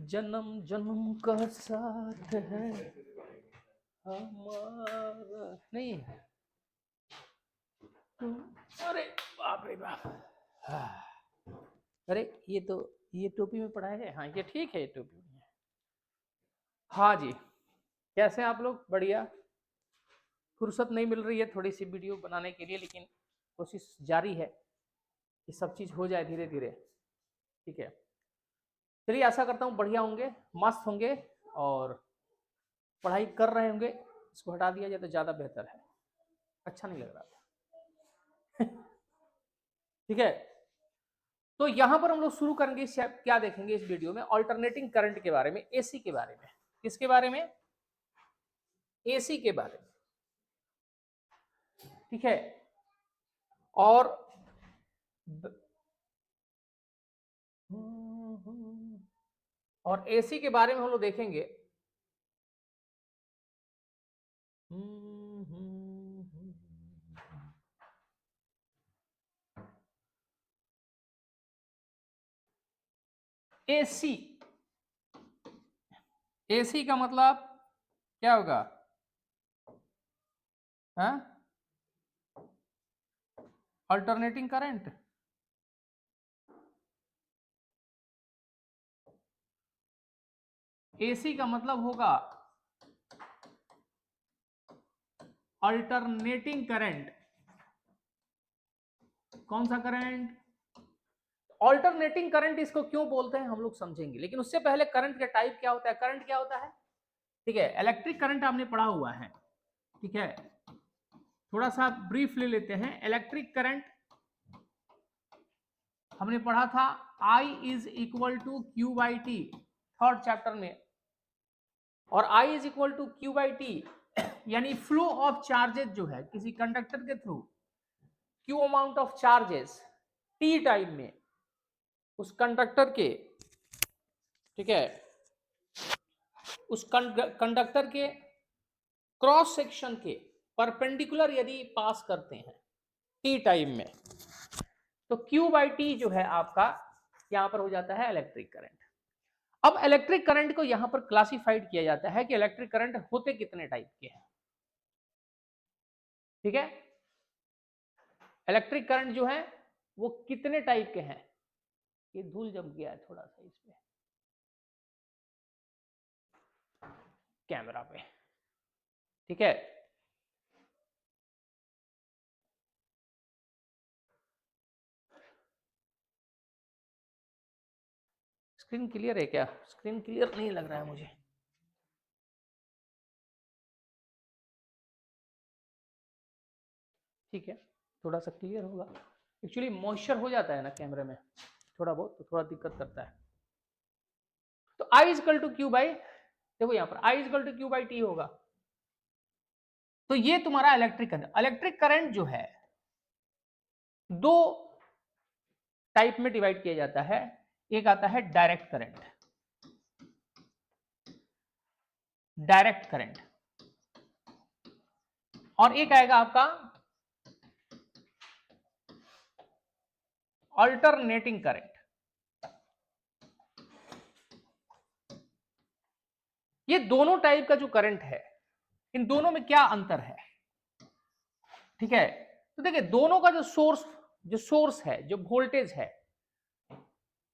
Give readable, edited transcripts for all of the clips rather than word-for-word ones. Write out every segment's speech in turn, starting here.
जन्म जन्म का साथ है हमारा नहीं है अरे बाप रे बाप। अरे ये टोपी में पड़ा है। हाँ ये ठीक है, ये टोपी में है। हाँ जी, कैसे हैं आप लोग? बढ़िया। फुर्सत नहीं मिल रही है थोड़ी सी वीडियो बनाने के लिए, लेकिन कोशिश जारी है कि सब चीज़ हो जाए धीरे धीरे। ठीक है, चलिए आशा करता हूँ बढ़िया होंगे, मस्त होंगे और पढ़ाई कर रहे होंगे। इसको हटा दिया जाए तो ज़्यादा बेहतर है, अच्छा नहीं लग रहा था। ठीक है, तो यहां पर हम लोग शुरू करेंगे। क्या देखेंगे इस वीडियो में? ऑल्टरनेटिंग करंट के बारे में, एसी के बारे में। किसके बारे में? एसी के बारे में। ठीक है, और एसी के बारे में हम लोग देखेंगे एसी। एसी का मतलब क्या होगा? Alternating current. एसी का मतलब होगा अल्टरनेटिंग करंट। कौन सा करंट? ऑल्टरनेटिंग करंट इसको क्यों बोलते हैं हम लोग समझेंगे, लेकिन उससे पहले करंट का टाइप क्या होता है, करंट क्या होता है? ठीक है, इलेक्ट्रिक करंट आपने पढ़ा हुआ है। ठीक है, थोड़ा सा ब्रीफ ले लेते हैं। इलेक्ट्रिक करंट हमने पढ़ा था I is equal to Q by T, third chapter में। और I is equal to Q by T यानी फ्लो ऑफ चार्जेस जो है किसी कंडक्टर के through, Q amount of charges T time में उस कंडक्टर के, ठीक है, उस कंडक्टर के क्रॉस सेक्शन के परपेंडिकुलर यदि पास करते हैं टी टाइम में, तो क्यू बाई टी जो है आपका यहां पर हो जाता है इलेक्ट्रिक करंट। अब इलेक्ट्रिक करंट को यहां पर क्लासिफाइड किया जाता है कि इलेक्ट्रिक करंट होते कितने टाइप के हैं। ठीक है, इलेक्ट्रिक करंट जो है वो कितने टाइप के हैं। ये धूल जम गया है थोड़ा सा इसमें कैमरा पे। ठीक है, स्क्रीन क्लियर है क्या? स्क्रीन क्लियर नहीं लग रहा है मुझे। ठीक है, थोड़ा सा क्लियर होगा। एक्चुअली मॉइस्चर हो जाता है ना कैमरे में थोड़ा बहुत, तो थोड़ा दिक्कत करता है। तो I is equal to Q by, देखो यहां पर I is equal to Q by T होगा। तो ये तुम्हारा इलेक्ट्रिक करंट। इलेक्ट्रिक करंट जो है दो टाइप में डिवाइड किया जाता है। एक आता है डायरेक्ट करंट, डायरेक्ट करंट, और एक आएगा आपका अल्टरनेटिंग करंट। ये दोनों टाइप का जो करंट है, इन दोनों में क्या अंतर है? ठीक है, तो देखिए दोनों का जो सोर्स है, जो वोल्टेज है,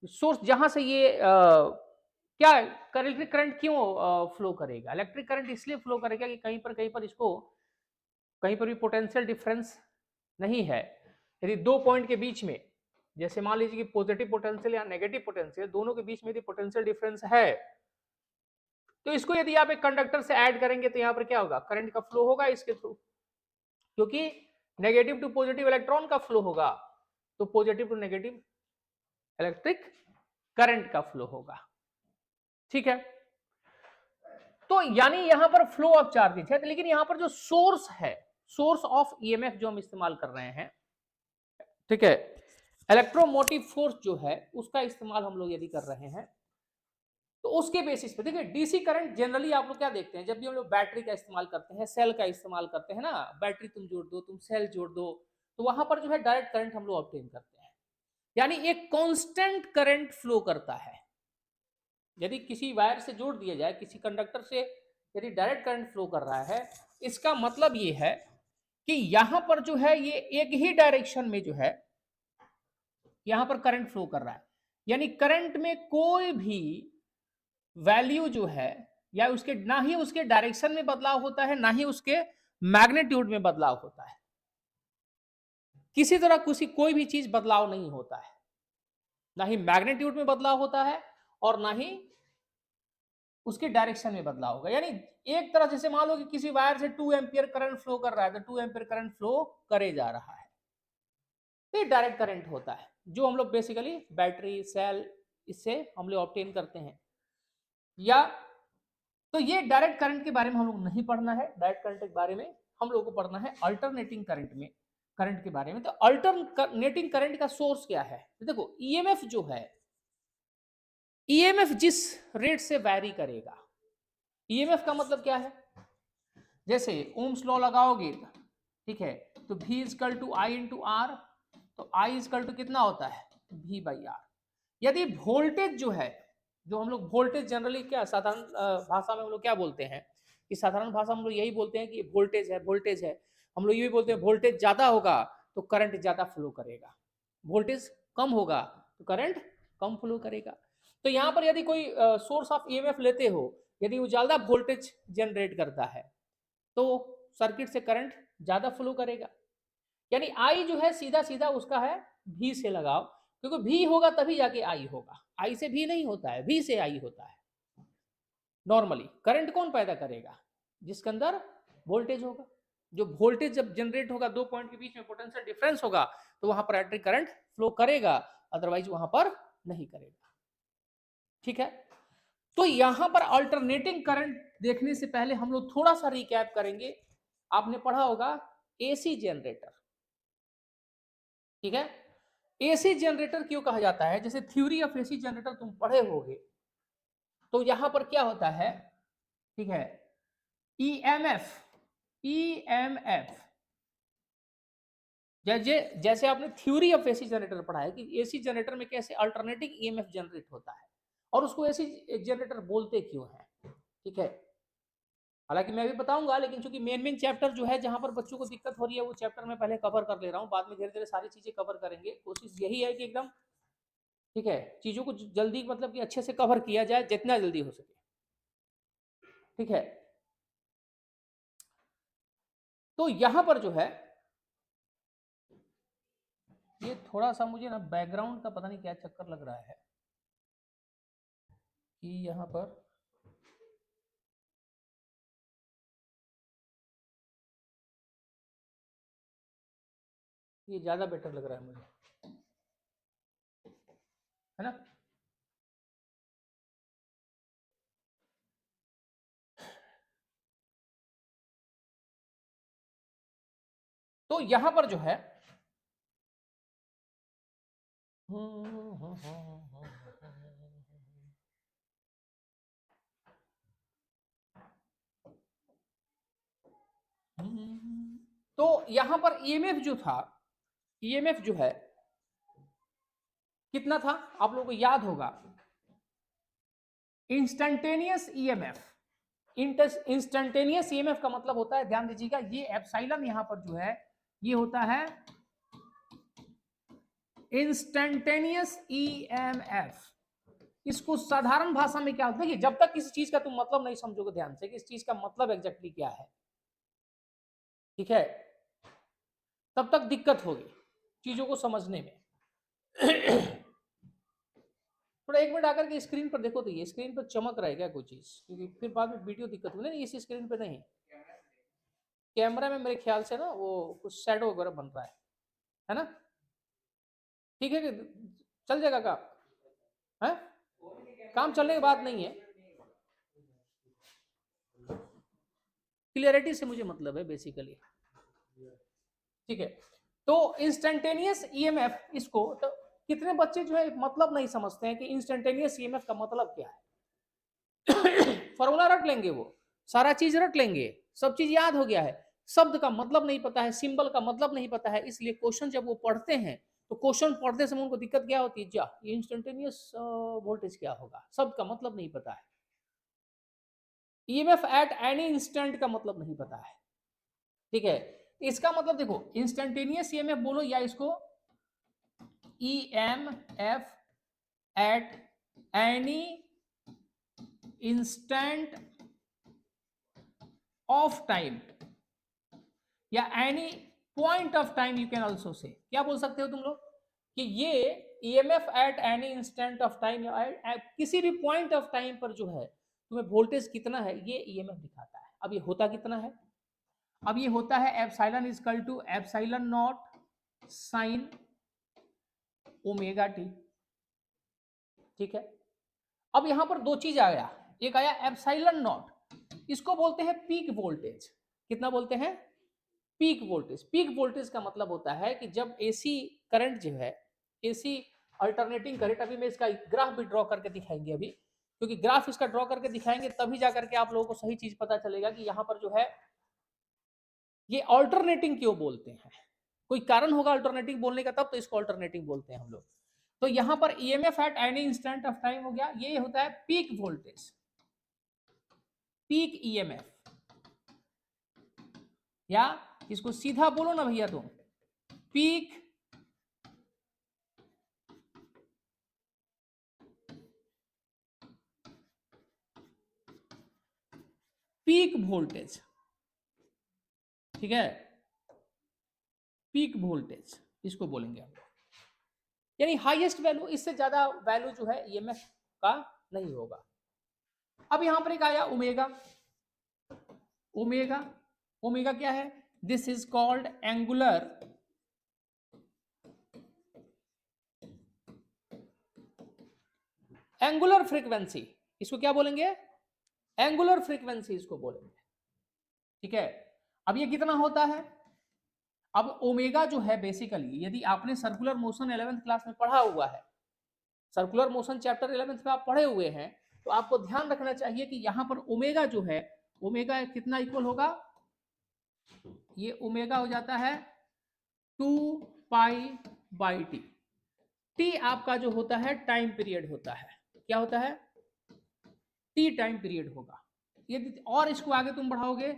सोर्स जहां से ये क्या इलेक्ट्रिक करंट क्यों फ्लो करेगा? इलेक्ट्रिक करंट इसलिए फ्लो करेगा कि कहीं पर इसको कहीं पर भी पोटेंशियल डिफरेंस नहीं है। यदि दो पॉइंट के बीच में, जैसे मान लीजिए कि पॉजिटिव पोटेंशियल या नेगेटिव पोटेंशियल, दोनों के बीच में यदि पोटेंशियल डिफरेंस है, तो इसको यदि आप एक कंडक्टर से ऐड करेंगे तो यहां पर क्या होगा? करंट का फ्लो होगा इसके थ्रू, क्योंकि नेगेटिव टू पॉजिटिव इलेक्ट्रॉन का फ्लो होगा, तो positive to negative electric current का फ्लो होगा। ठीक है, तो यानी यहां पर फ्लो ऑफ चार्जेस है, लेकिन यहां पर जो सोर्स है, सोर्स ऑफ ईएमएफ जो हम इस्तेमाल कर रहे हैं, ठीक है, इलेक्ट्रोमोटिव फोर्स जो है उसका इस्तेमाल हम लोग यदि कर रहे हैं, तो उसके बेसिस पे देखिए डीसी करंट जनरली आप लोग क्या देखते हैं, जब भी हम लोग बैटरी का इस्तेमाल करते हैं, सेल का इस्तेमाल करते हैं ना, बैटरी तुम जोड़ दो, तुम सेल जोड़ दो, तो वहां पर जो है डायरेक्ट करंट हम लोग ऑब्टेन करते हैं, यानी एक कांस्टेंट करंट फ्लो करता है। यदि किसी वायर से जोड़ दिया जाए, किसी कंडक्टर से यदि डायरेक्ट करंट फ्लो कर रहा है, इसका मतलब ये है कि यहां पर जो है ये एक ही डायरेक्शन में जो है यहां पर करंट फ्लो कर रहा है, यानी करंट में कोई भी वैल्यू जो है या उसके ना ही उसके डायरेक्शन में बदलाव होता है, ना ही उसके मैग्नीट्यूड में बदलाव होता है, किसी तरह कोई भी चीज बदलाव नहीं होता है, ना ही मैग्नीट्यूड में बदलाव होता है और ना ही उसके डायरेक्शन में बदलाव होगा। यानी एक तरह जैसे मान लो कि किसी वायर से 2 एम्पियर करंट फ्लो कर रहा है, तो 2 एम्पियर करंट फ्लो करे जा रहा है, तो ये डायरेक्ट करंट होता है, जो हम लोग बेसिकली बैटरी सेल इससे हम लोग ऑब्टेन करते हैं। या तो ये डायरेक्ट करंट के बारे में हम लोग नहीं पढ़ना है, डायरेक्ट करंट के बारे में हम लोग को पढ़ना है अल्टरनेटिंग करंट में, करंट के बारे में। तो अल्टरनेटिंग करंट का सोर्स क्या है? तो देखो ईएमएफ जो है, ईएमएफ जिस रेट से वैरी करेगा, ईएमएफ का मतलब क्या है? जैसे ओम्स लॉ लगाओगे, ठीक है, तो V is equal to I into R, तो I इजकल टू कितना होता है? V by R. यदि वोल्टेज जो है, जो हम लोग वोल्टेज जनरली क्या साधारण भाषा में हम लोग क्या बोलते हैं कि साधारण भाषा में हम लोग यही बोलते हैं कि वोल्टेज है, वोल्टेज है, हम लोग यही बोलते हैं वोल्टेज ज्यादा होगा तो करंट ज्यादा फ्लो करेगा, वोल्टेज कम होगा तो करंट कम फ्लो करेगा। तो यहाँ पर यदि कोई सोर्स ऑफ ईएमएफ लेते हो, यदि वो ज्यादा वोल्टेज जनरेट करता है तो सर्किट से करंट ज्यादा फ्लो करेगा। यानी आई जो है सीधा सीधा उसका है भी से लगाओ, क्योंकि भी होगा तभी जाके आई होगा, आई से भी नहीं होता है, भी से आई होता है। नॉर्मली करंट कौन पैदा करेगा? जिसके अंदर वोल्टेज होगा। जो वोल्टेज जब जनरेट होगा, दो पॉइंट के बीच में पोटेंशियल डिफरेंस होगा, तो वहां पर इलेक्ट्रिक करंट फ्लो करेगा, अदरवाइज वहां पर नहीं करेगा। ठीक है, तो यहां पर अल्टरनेटिंग करंट देखने से पहले हम लोग थोड़ा सा रिकैप करेंगे। आपने पढ़ा होगा एसी जनरेटर, ठीक है। एसी जनरेटर क्यों कहा जाता है? जैसे थ्योरी ऑफ एसी जनरेटर तुम पढ़े होगे, तो यहां पर क्या होता है, ठीक है, ईएमएफ, ईएमएफ जैसे आपने थ्योरी ऑफ एसी जनरेटर पढ़ा है कि एसी जनरेटर में कैसे अल्टरनेटिंग ईएमएफ जनरेट होता है और उसको एसी जनरेटर बोलते क्यों है, ठीक है। हालांकि मैं भी बताऊंगा, लेकिन चूंकि मेन चैप्टर जो है जहां पर बच्चों को दिक्कत हो रही है वो चैप्टर मैं पहले कवर कर ले रहा हूं, बाद में धीरे धीरे सारी चीजें कवर करेंगे। कोशिश यही है कि एकदम, ठीक है, चीजों को जल्दी मतलब कि अच्छे से कवर किया जाए जितना जल्दी हो सके, ठीक है। तो यहां पर जो है ये थोड़ा सा मुझे ना बैकग्राउंड का पता नहीं क्या चक्कर लग रहा है कि यहां पर ये ज्यादा बेटर लग रहा है मुझे, है ना। तो यहां पर जो है तो यहां पर ईएमएफ जो था, ईएमएफ जो है कितना था आप लोगों को याद होगा? इंस्टेंटेनियस ईएमएफ, इंस्टेंटेनियस ईएमएफ का मतलब होता है, ध्यान दीजिएगा, ये एप्सिलॉन यहां पर जो है ये होता है इंस्टेंटेनियस ईएमएफ। इसको साधारण भाषा में क्या होता है कि जब तक किसी चीज का तुम मतलब नहीं समझोगे ध्यान से कि इस चीज का मतलब एग्जैक्टली क्या है, ठीक है, तब तक दिक्कत होगी चीजों को समझने में। थोड़ा एक मिनट आकर के स्क्रीन पर देखो, तो ये स्क्रीन पर चमक रहा है क्या कोई चीज? क्योंकि फिर बाद में वीडियो दिक्कत होगी ना, इसी स्क्रीन पे नहीं, कैमरा में मेरे ख्याल से ना वो कुछ शैडो वगैरह बन रहा है ना। ठीक है कि चल जाएगा काम है, काम चलने के बाद नहीं है, क्लियरिटी से मुझे मतलब है बेसिकली, ठीक है। तो इंस्टेंटेनियस ईएमएफ, इसको तो कितने बच्चे जो है मतलब नहीं समझते हैं कि इंस्टेंटेनियस ईएमएफ का मतलब क्या है। फॉर्मूला रट लेंगे, वो सारा चीज रट लेंगे, सब चीज याद हो गया है, शब्द का मतलब नहीं पता है, सिंबल का मतलब नहीं पता है, इसलिए क्वेश्चन जब वो पढ़ते हैं तो क्वेश्चन पढ़ते समय उनको दिक्कत क्या होती है, जा ये इंस्टेंटेनियस वोल्टेज क्या होगा, सबका मतलब नहीं पता है। ईएमएफ एट एनी इंस्टेंट का मतलब नहीं पता है, ठीक है। इसका मतलब देखो, इंस्टेंटेनियस ईएमएफ बोलो या इसको EMF at any instant of time या any point of time, you can also say, क्या बोल सकते हो तुम लोग कि ये EMF at any instant of time या किसी भी पॉइंट ऑफ टाइम पर जो है तुम्हें वोल्टेज कितना है ये ईएमएफ दिखाता है। अब ये होता कितना है, अब ये होता है epsilon is equal to epsilon naught sine omega T, ठीक है। अब यहां पर दो चीज आ गया, एक आया एप्सिलॉन नॉट, इसको बोलते हैं पीक वोल्टेज। कितना बोलते हैं, पीक वोल्टेज। पीक वोल्टेज का मतलब होता है कि जब एसी करंट जो है, एसी अल्टरनेटिंग करंट, अभी मैं इसका ग्राफ भी ड्रॉ करके दिखाएंगे अभी, क्योंकि ग्राफ इसका ड्रॉ करके दिखाएंगे तभी जाकर के आप लोगों को सही चीज पता चलेगा कि यहां पर जो है ये अल्टरनेटिंग क्यों बोलते हैं, कोई कारण होगा अल्टरनेटिंग बोलने का, तब तो इसको अल्टरनेटिंग बोलते हैं हम लोग। तो यहां पर EMF at any instant of time हो गया, ये होता है पीक वोल्टेज, पीक ईएमएफ, या इसको सीधा बोलो ना भैया तुम, पीक पीक वोल्टेज, ठीक है, पीक वोल्टेज इसको बोलेंगे हम लोग, यानी हाईएस्ट वैल्यू, इससे ज्यादा वैल्यू जो है ईएमएफ का नहीं होगा। अब यहां पर एक आया ओमेगा, ओमेगा, ओमेगा क्या है, this is called angular angular frequency, इसको क्या बोलेंगे, एंगुलर फ्रीक्वेंसी इसको बोलेंगे, ठीक है। अब ये कितना होता है, अब ओमेगा जो है बेसिकली, यदि आपने सर्कुलर मोशन 11th क्लास में पढ़ा हुआ है, सर्कुलर मोशन चैप्टर 11th में आप पढ़े हुए हैं, तो आपको ध्यान रखना चाहिए कि यहां पर ओमेगा जो है, ओमेगा कितना इक्वल होगा, ये ओमेगा हो जाता है 2 पाई बाई टी। टी आपका जो होता है टाइम पीरियड होता है, क्या होता है, टी टाइम पीरियड होगा। यदि और इसको आगे तुम बढ़ाओगे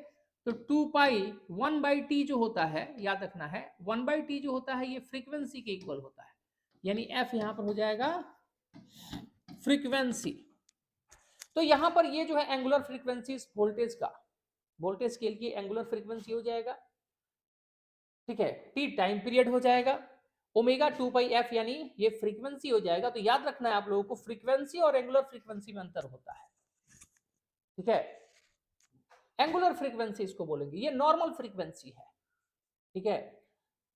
तो 2 पाई 1 बाई टी जो होता है, याद रखना है 1 बाई टी जो होता है ये फ्रीक्वेंसी के इक्वल होता है, यानी एफ यहां पर हो जाएगा फ्रीक्वेंसी। तो यहां पर ये जो है एंगुलर फ्रीक्वेंसी वोल्टेज का, वोल्टेज के लिए एंगुलर फ्रीक्वेंसी हो जाएगा, ठीक है, टी टाइम पीरियड हो जाएगा, ओमेगा 2 पाई एफ यानी ये फ्रीक्वेंसी हो जाएगा। तो याद रखना है आप लोगों को, फ्रीक्वेंसी और एंगुलर फ्रीक्वेंसी में अंतर होता है, ठीक है। एंगुलर फ्रीक्वेंसी इसको बोलेंगे, ये नॉर्मल फ्रीक्वेंसी है, ठीक है,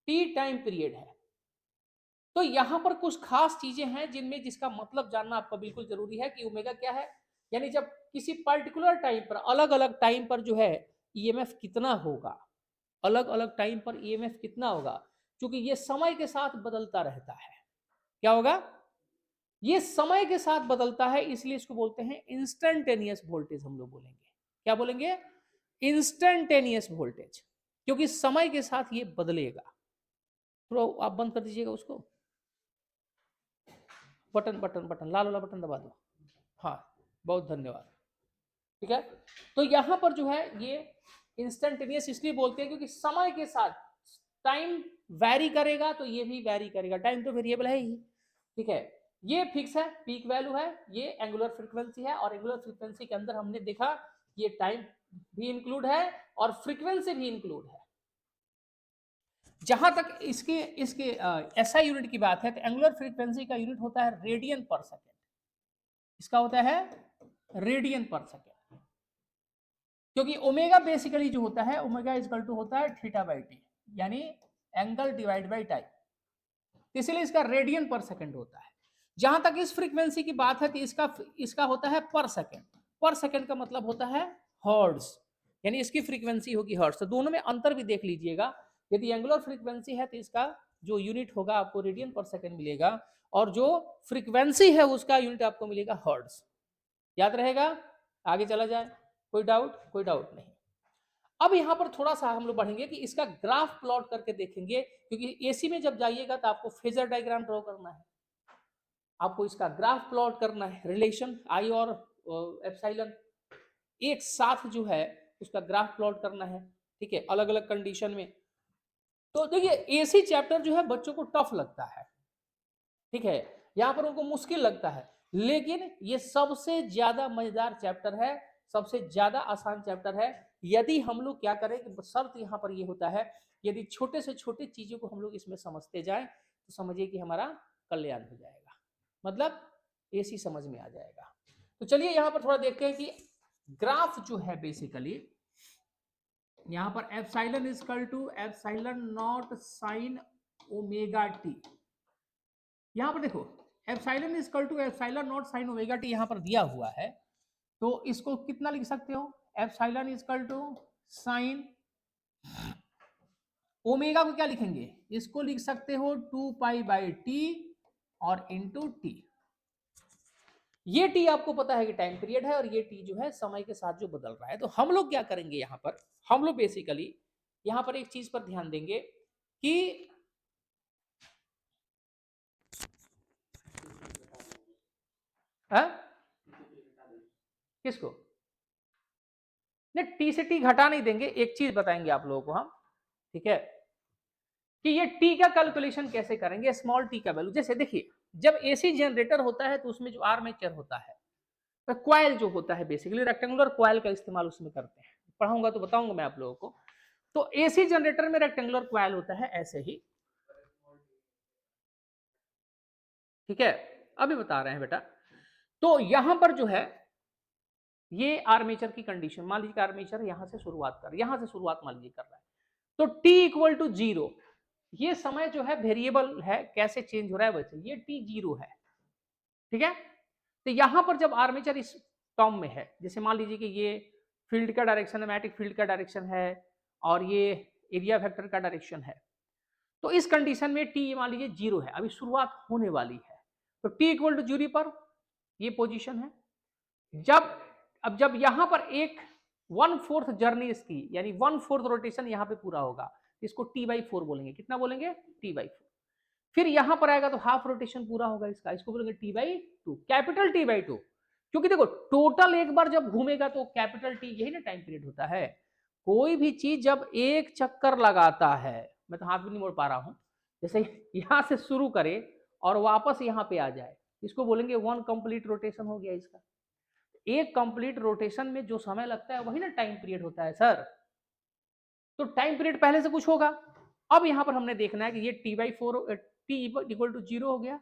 टी टाइम पीरियड है। तो यहां पर कुछ खास चीजें हैं जिनमें, जिसका मतलब जानना आपका बिल्कुल जरूरी है कि ओमेगा क्या है, यानी जब किसी पर्टिकुलर टाइम पर, अलग अलग टाइम पर जो है ईएमएफ कितना होगा, अलग अलग टाइम पर ईएमएफ कितना होगा, क्योंकि ये समय के साथ बदलता रहता है। क्या होगा, ये समय के साथ बदलता है, इसलिए इसको बोलते हैं इंस्टेंटेनियस वोल्टेज, हम लोग बोलेंगे, क्या बोलेंगे, इंस्टेंटेनियस वोल्टेज, क्योंकि समय के साथ ये बदलेगा। तो आप बंद कर दीजिएगा उसको, बटन बटन बटन लाल वाला बटन दबा दो, हाँ बहुत धन्यवाद, ठीक है। तो यहां पर जो है ये इंस्टेंटेनियस इसलिए बोलते हैं क्योंकि समय के साथ टाइम वैरी करेगा, तो ये भी वैरी करेगा, टाइम तो वेरिएबल है ही, ठीक है। ये फिक्स है, पीक वैल्यू है, ये एंगुलर फ्रीक्वेंसी है, और एंगुलर फ्रीक्वेंसी के अंदर हमने देखा ये टाइम भी इंक्लूड है और फ्रीक्वेंसी भी इंक्लूड है। जहां तक इसके इसके एसआई यूनिट की बात है, तो एंगुलर फ्रीक्वेंसी का यूनिट होता है रेडियन पर सेकेंड, इसका होता है रेडियन पर सेकेंड, क्योंकि ओमेगा बेसिकली जो होता है, ओमेगा इज इक्वल टू होता है थीटा बाई टी, यानी एंगल डिवाइड बाई टाइम, इसलिए इसका रेडियन पर सेकेंड होता है। जहां तक इस फ्रीक्वेंसी की बात है तो इसका होता है पर सेकेंड, पर सेकेंड का मतलब होता है हर्ट्ज, यानी इसकी फ्रीक्वेंसी होगी हर्ट्ज। तो दोनों में अंतर भी देख लीजिएगा, यदि एंगुलर फ्रीक्वेंसी है तो इसका जो यूनिट होगा आपको रेडियन पर सेकेंड मिलेगा, और जो फ्रीक्वेंसी है उसका यूनिट आपको मिलेगा हर्ट्ज, याद रहेगा। आगे चला जाए, कोई डाउट, कोई डाउट नहीं। अब यहां पर थोड़ा सा हम लोग बढ़ेंगे कि इसका ग्राफ प्लॉट करके देखेंगे, क्योंकि एसी में जब जाइएगा तो आपको फेजर डायग्राम ड्रॉ करना है, आपको इसका ग्राफ प्लॉट करना है, रिलेशन आई और एप्सिलॉन एक साथ जो है उसका ग्राफ प्लॉट करना है, ठीक है, अलग अलग कंडीशन में। तो देखिए एसी चैप्टर जो है बच्चों को टफ लगता है, ठीक है, यहां पर उनको मुश्किल लगता है, लेकिन ये सबसे ज्यादा मजेदार चैप्टर है, सबसे ज्यादा आसान चैप्टर है। यदि हम लोग क्या करें कि शर्त यहां पर ये होता है, यदि छोटे से छोटे चीजों को हम लोग इसमें समझते जाएं तो समझिए कि हमारा कल्याण हो जाएगा, मतलब एसी समझ में आ जाएगा। तो चलिए यहां पर थोड़ा देखते हैं कि ग्राफ जो है बेसिकली यहां पर epsilon equal to epsilon naught sine omega T, यहां पर देखो epsilon equal to epsilon naught sine omega T यहां पर दिया हुआ है, तो इसको कितना लिख सकते हो, epsilon equal to sine omega को क्या लिखेंगे, इसको लिख सकते हो 2 पाई बाई टी और इंटू टी। ये टी आपको पता है कि टाइम पीरियड है और ये टी जो है समय के साथ जो बदल रहा है। तो हम लोग क्या करेंगे यहां पर, हम लोग बेसिकली यहां पर एक चीज पर ध्यान देंगे कि किसको, नहीं टी से टी घटा नहीं देंगे, एक चीज बताएंगे आप लोगों को हम, ठीक है, कि ये टी का कैलकुलेशन कैसे करेंगे, स्मॉल टी का वैल्यू। जैसे देखिए जब एसी जनरेटर होता है तो उसमें जो आर्मेचर होता है, तो क्वाइल जो होता है बेसिकली रेक्टेंगुलर क्वाइल का इस्तेमाल उसमें करते हैं, पढ़ाऊंगा तो बताऊंगा मैं आप लोगों को। तो एसी जनरेटर में रेक्टेंगुलर क्वाइल होता है ऐसे ही, ठीक है, अभी बता रहे हैं बेटा। तो यहां पर जो है ये आर्मेचर की कंडीशन, मान लीजिए आर्मेचर यहां से शुरुआत कर, यहां से शुरुआत मान लीजिए कर रहा है, तो टी इक्वल टू जीरो, ये समय जो है वेरिएबल है, कैसे चेंज हो रहा है वैसे, ये टी जीरो है, ठीक है। तो यहां पर जब आर्मेचर इस टर्म में है, जैसे मान लीजिए कि ये फील्ड का डायरेक्शन है, मैग्नेटिक फील्ड का डायरेक्शन है और ये एरिया वेक्टर का डायरेक्शन है, तो इस कंडीशन में टी मान लीजिए जीरो है, अभी शुरुआत होने वाली है, तो टी इक्वल टू जीरो पर ये पोजीशन है। जब अब जब यहां पर एक 1/4 जर्नी इसकी यानी 1/4 रोटेशन यहां पे पूरा होगा, इसको टी बाई फोर बोलेंगे, कितना बोलेंगे, टी बाई फोर। फिर यहां पर आएगा तो हाफ रोटेशन पूरा होगा इसका, इसको बोलेंगे T by to, capital T by to, क्योंकि देखो टोटल एक बार जब घूमेगा तो कैपिटल टी, यही ना टाइम पीरियड होता है। कोई भी चीज जब एक चक्कर लगाता है, मैं तो हाथ भी नहीं मोड़ पा रहा हूं, जैसे यहां से शुरू करे और वापस यहां पे आ जाए, इसको बोलेंगे वन कंप्लीट रोटेशन हो गया इसका। एक कंप्लीट रोटेशन में जो समय लगता है वही ना टाइम पीरियड होता है सर, तो टाइम पीरियड पहले से कुछ होगा। अब यहां पर हमने देखना है कि ये T by four, T equal to zero हो गया,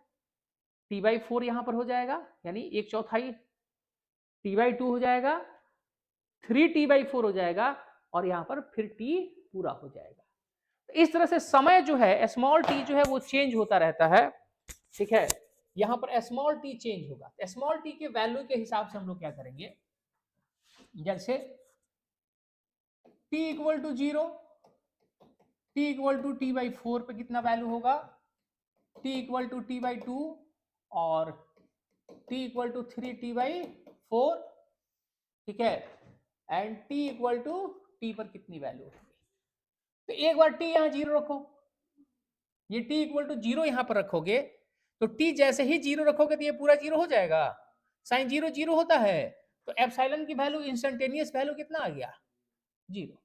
टी बाई फोर यहां पर हो जाएगा, यानी एक चौथाई, टी बाई टू हो जाएगा, 3t/4 हो जाएगा और यहां पर फिर टी पूरा हो जाएगा। तो इस तरह से समय जो है स्मॉल टी जो है वो चेंज होता रहता है, ठीक है, यहां पर स्मॉल टी चेंज होगा। स्मॉल टी के वैल्यू के हिसाब से हम लोग क्या करेंगे, जैसे T equal to zero, T equal to T by four पे कितना वैल्यू होगा, T equal to T by two और टी इक्वल टू 3t/4, ठीक है, and T equal to T पर कितनी वैल्यू होगी। तो एक बार टी यहां जीरो रखो, ये टी इक्वल टू जीरो यहां पर रखोगे, तो टी जैसे ही जीरो रखोगे तो ये पूरा जीरो हो जाएगा, साइन जीरो जीरो होता है, तो एप्सिलॉन की वैल्यू इंस्टेंटेनियस वैल्यू कितना आ गया, जीरो।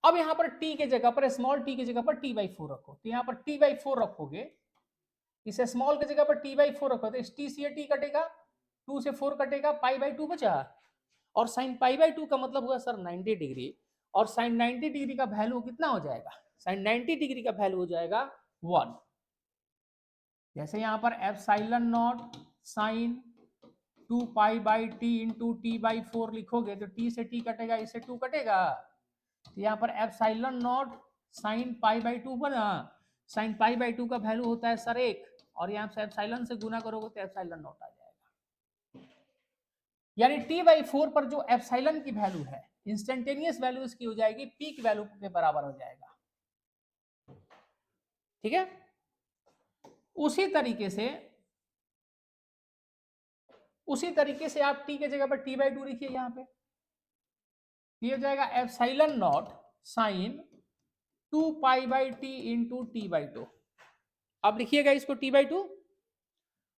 अब यहां पर टी के जगह पर, स्मॉल टी की जगह पर टी बाई फोर रखो, तो यहां पर टी बाई फोर रखोगे, इस स्मॉल की जगह पर टी बाई फोर रखो, तो इस टी से टी कटेगा, 2 से 4 कटेगा, पाई बाई 2 बचा, और साइन पाई बाई 2 का मतलब हुआ सर 90 डिग्री, और साइन 90 डिग्री का वैल्यू कितना हो जाएगा, साइन 90 डिग्री का वैल्यू हो जाएगा 1। जैसे यहां पर epsilon naught sine 2 pi by T into T by four लिखोगे, तो टी से टी कटेगा, इससे 2 कटेगा, तो यहाँ पर epsilon naught sine pi by 2 बना, साइन पाई बाई 2 का वैल्यू होता है सर 1, और यहाँ से एप्सिलॉन से गुना करोगे तो एप्सिलॉन नॉट आ जाएगा, यानी टी बाई फोर पर जो एप्सिलॉन की वैल्यू है इंस्टेंटेनियस वैल्यू इसकी हो जाएगी पीक वैल्यू के बराबर हो जाएगा, ठीक है। उसी तरीके से आप टी के जगह पर टी बाई टू लिखिए यहाँ पे, ये हो जाएगा epsilon naught sign 2π/t into t/2। अब लिखिएगा इसको t/2।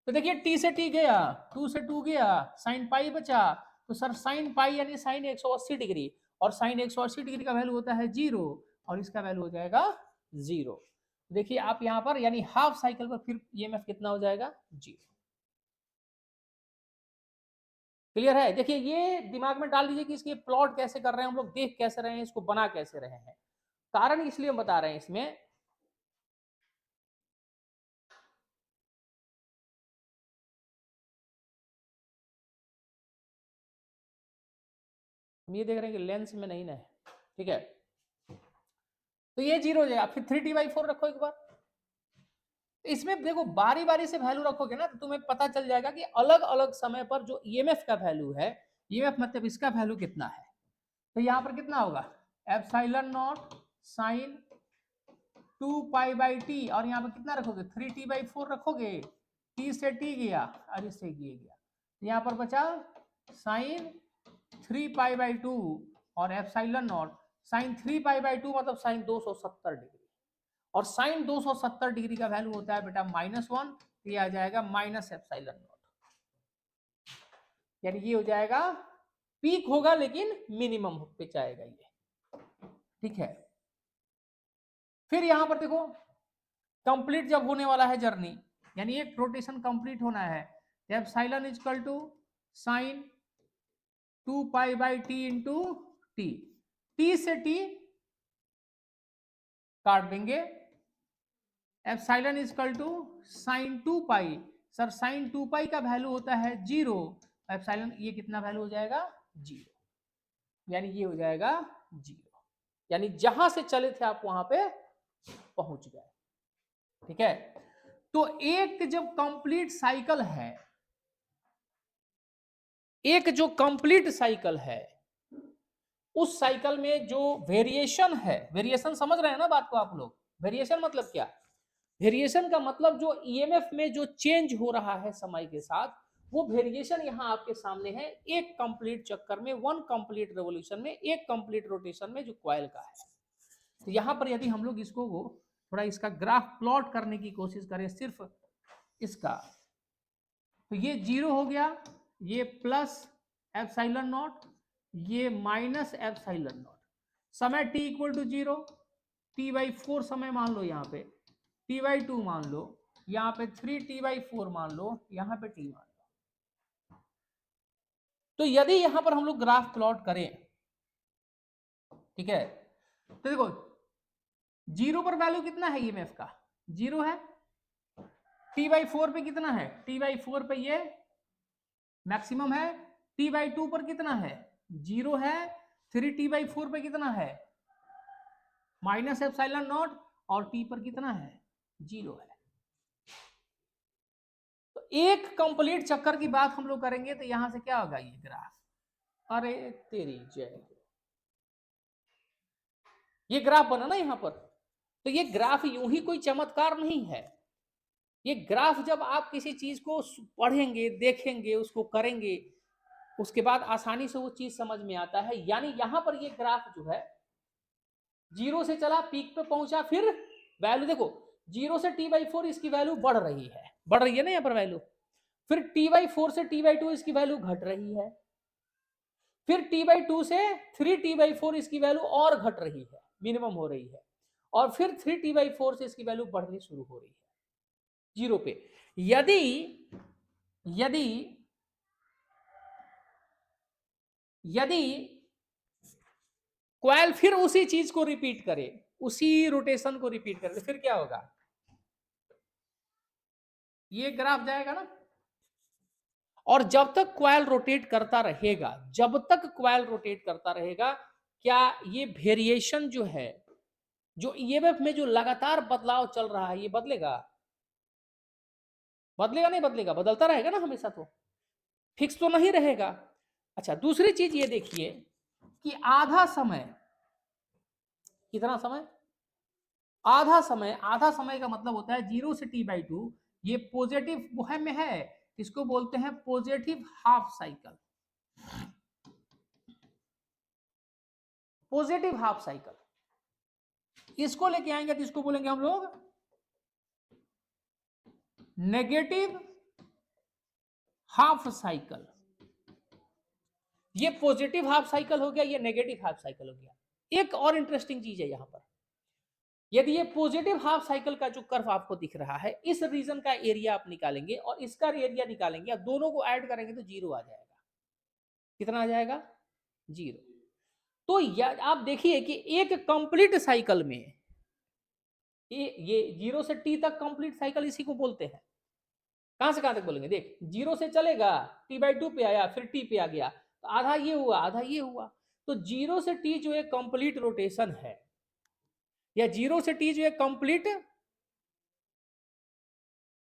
तो देखिए t से t गया, 2 से 2 गया, साइन पाई बचा, तो सर साइन पाई यानी साइन 180 डिग्री, और साइन 180 डिग्री का वैल्यू होता है 0, और इसका वैल्यू हो जाएगा 0। देखिए आप यहाँ पर यानी हाफ साइकिल पर फिर ईएमएफ कितना हो जाएगा 0। क्लियर है? देखिए ये दिमाग में डाल दीजिए कि इसकी प्लॉट कैसे कर रहे हैं हम लोग, देख कैसे रहे हैं, इसको बना कैसे रहे हैं। कारण इसलिए हम बता रहे हैं इसमें, हम ये देख रहे हैं कि लेंस में नहीं ना है, ठीक है। तो ये 0 हो जाएगा। फिर 3t/4 रखो एक बार। इसमें देखो बारी बारी से वैल्यू रखोगे ना तो तुम्हें पता चल जाएगा कि अलग अलग समय पर जो ईएमएफ का वैल्यू है, ईएमएफ मतलब इसका वैल्यू कितना है। तो यहाँ पर कितना होगा एप्सिलॉन नॉट साइन 2π/t, और यहाँ पर कितना रखोगे 3t/4 रखोगे, t से t गया और इससे ये गया, यहाँ पर बचा साइन 3π/2 और एप्सिलॉन नॉट साइन 3π/2 मतलब साइन 270 डिग्री, और साइन 270 डिग्री का वैल्यू होता है बेटा -1, तो ये आ जाएगा माइनस एप्सिलॉन नॉट, यानी ये हो जाएगा पीक होगा लेकिन मिनिमम पे जाएगा ये, ठीक है। फिर यहां पर देखो कंप्लीट जब होने वाला है जर्नी, यानी एक रोटेशन कंप्लीट होना है, epsilon equal to sine 2π/t into t, t से टी काट देंगे, epsilon equal to sine 2π, sir sine 2π का वैल्यू होता है 0, एप्सिलॉन ये कितना वैल्यू हो जाएगा 0, यानी ये हो जाएगा 0, यानी जहां से चले थे आप वहां पे पहुंच गए, ठीक है। तो एक जब कंप्लीट साइकिल है, एक जो कंप्लीट साइकिल है, उस साइकिल में जो वेरिएशन है, वेरिएशन समझ रहे हैं ना बात को आप लोग, वेरिएशन मतलब क्या, वेरिएशन का मतलब जो ईएमएफ में जो चेंज हो रहा है समय के साथ, वो वेरिएशन यहाँ आपके सामने है, एक कंप्लीट चक्कर में, वन कंप्लीट रेवोल्यूशन में, एक कंप्लीट रोटेशन में जो कॉइल का है। तो यहाँ पर यदि हम लोग इसको थोड़ा इसका ग्राफ प्लॉट करने की कोशिश करें सिर्फ इसका, तो ये 0 हो गया, ये प्लस एप्सिलॉन नॉट, ये माइनस एप्सिलॉन नॉट, समय t इक्वल टू 0, t/4 समय मान लो, यहाँ पे t/2 मान लो, यहाँ पे 3t/4 मान लो, यहाँ पे t मान लो। तो यदि यहां पर हम लोग ग्राफ प्लॉट करें, ठीक है, तो देखो 0 पर वैल्यू कितना है ईएमएफ का 0 है, t/4 पे कितना है, t/4 पे ये मैक्सिमम है, t/2 पर कितना है 0 है, 3t/4 पे कितना है माइनस एप्सिलॉन नॉट, और t पर कितना है 0 है। तो एक कंप्लीट चक्कर की बात हम लोग करेंगे तो यहां से क्या होगा ये ग्राफ, अरे तेरी जय, ये ग्राफ बना ना यहां पर। तो ये ग्राफ यूं ही कोई चमत्कार नहीं है, ये ग्राफ जब आप किसी चीज को पढ़ेंगे, देखेंगे, उसको करेंगे, उसके बाद आसानी से वो चीज समझ में आता है। यानी यहां पर ये ग्राफ जो है 0 से चला, पीक पे पहुंचा, फिर वैल्यू देखो 0 से t/4 इसकी वैल्यू बढ़ रही है, बढ़ रही है ना यहाँ पर वैल्यू, फिर t/4 से t/2 इसकी वैल्यू घट रही है, फिर t/2 से 3t/4 इसकी वैल्यू और घट रही है, मिनिमम हो रही है, और फिर 3t/4 से इसकी वैल्यू बढ़नी शुरू हो रही है 0 पे। यदि यदि यदि कॉइल फिर उसी चीज को रिपीट करे, उसी रोटेशन को रिपीट करे, तो फिर क्या होगा, ये ग्राफ जाएगा ना। और जब तक कॉइल रोटेट करता रहेगा, जब तक कॉइल रोटेट करता रहेगा, क्या ये वेरिएशन जो है, जो ईएमएफ में जो लगातार बदलाव चल रहा है, ये बदलेगा, बदलेगा नहीं बदलेगा, बदलता रहेगा ना हमेशा, तो फिक्स तो नहीं रहेगा। अच्छा दूसरी चीज ये देखिए कि आधा समय, कितना समय, आधा समय, आधा समय का मतलब होता है 0 से t/2, ये पॉजिटिव में है, इसको बोलते हैं positive half cycle, positive half cycle. इसको लेके आएंगे तो इसको बोलेंगे हम लोग नेगेटिव हाफ साइकिल। ये पॉजिटिव हाफ साइकिल हो गया, ये नेगेटिव हाफ साइकिल हो गया। एक और इंटरेस्टिंग चीज है यहां पर, यदि ये पॉजिटिव हाफ साइकिल का जो कर्व आपको दिख रहा है, इस रीजन का एरिया आप निकालेंगे और इसका एरिया निकालेंगे, आप दोनों को ऐड करेंगे तो जीरो आ जाएगा। कितना आ जाएगा? जीरो। तो आप देखिए कि एक कंप्लीट साइकिल में ये जीरो से टी तक कंप्लीट साइकिल इसी को बोलते हैं। कहां से कहां तक बोलेंगे? देख, जीरो से चलेगा, t/2 पे आया, फिर t पे आ गया, तो आधा ये हुआ, आधा ये हुआ। तो जीरो से t जो एक कंप्लीट रोटेशन है, या जीरो से t जो एक कंप्लीट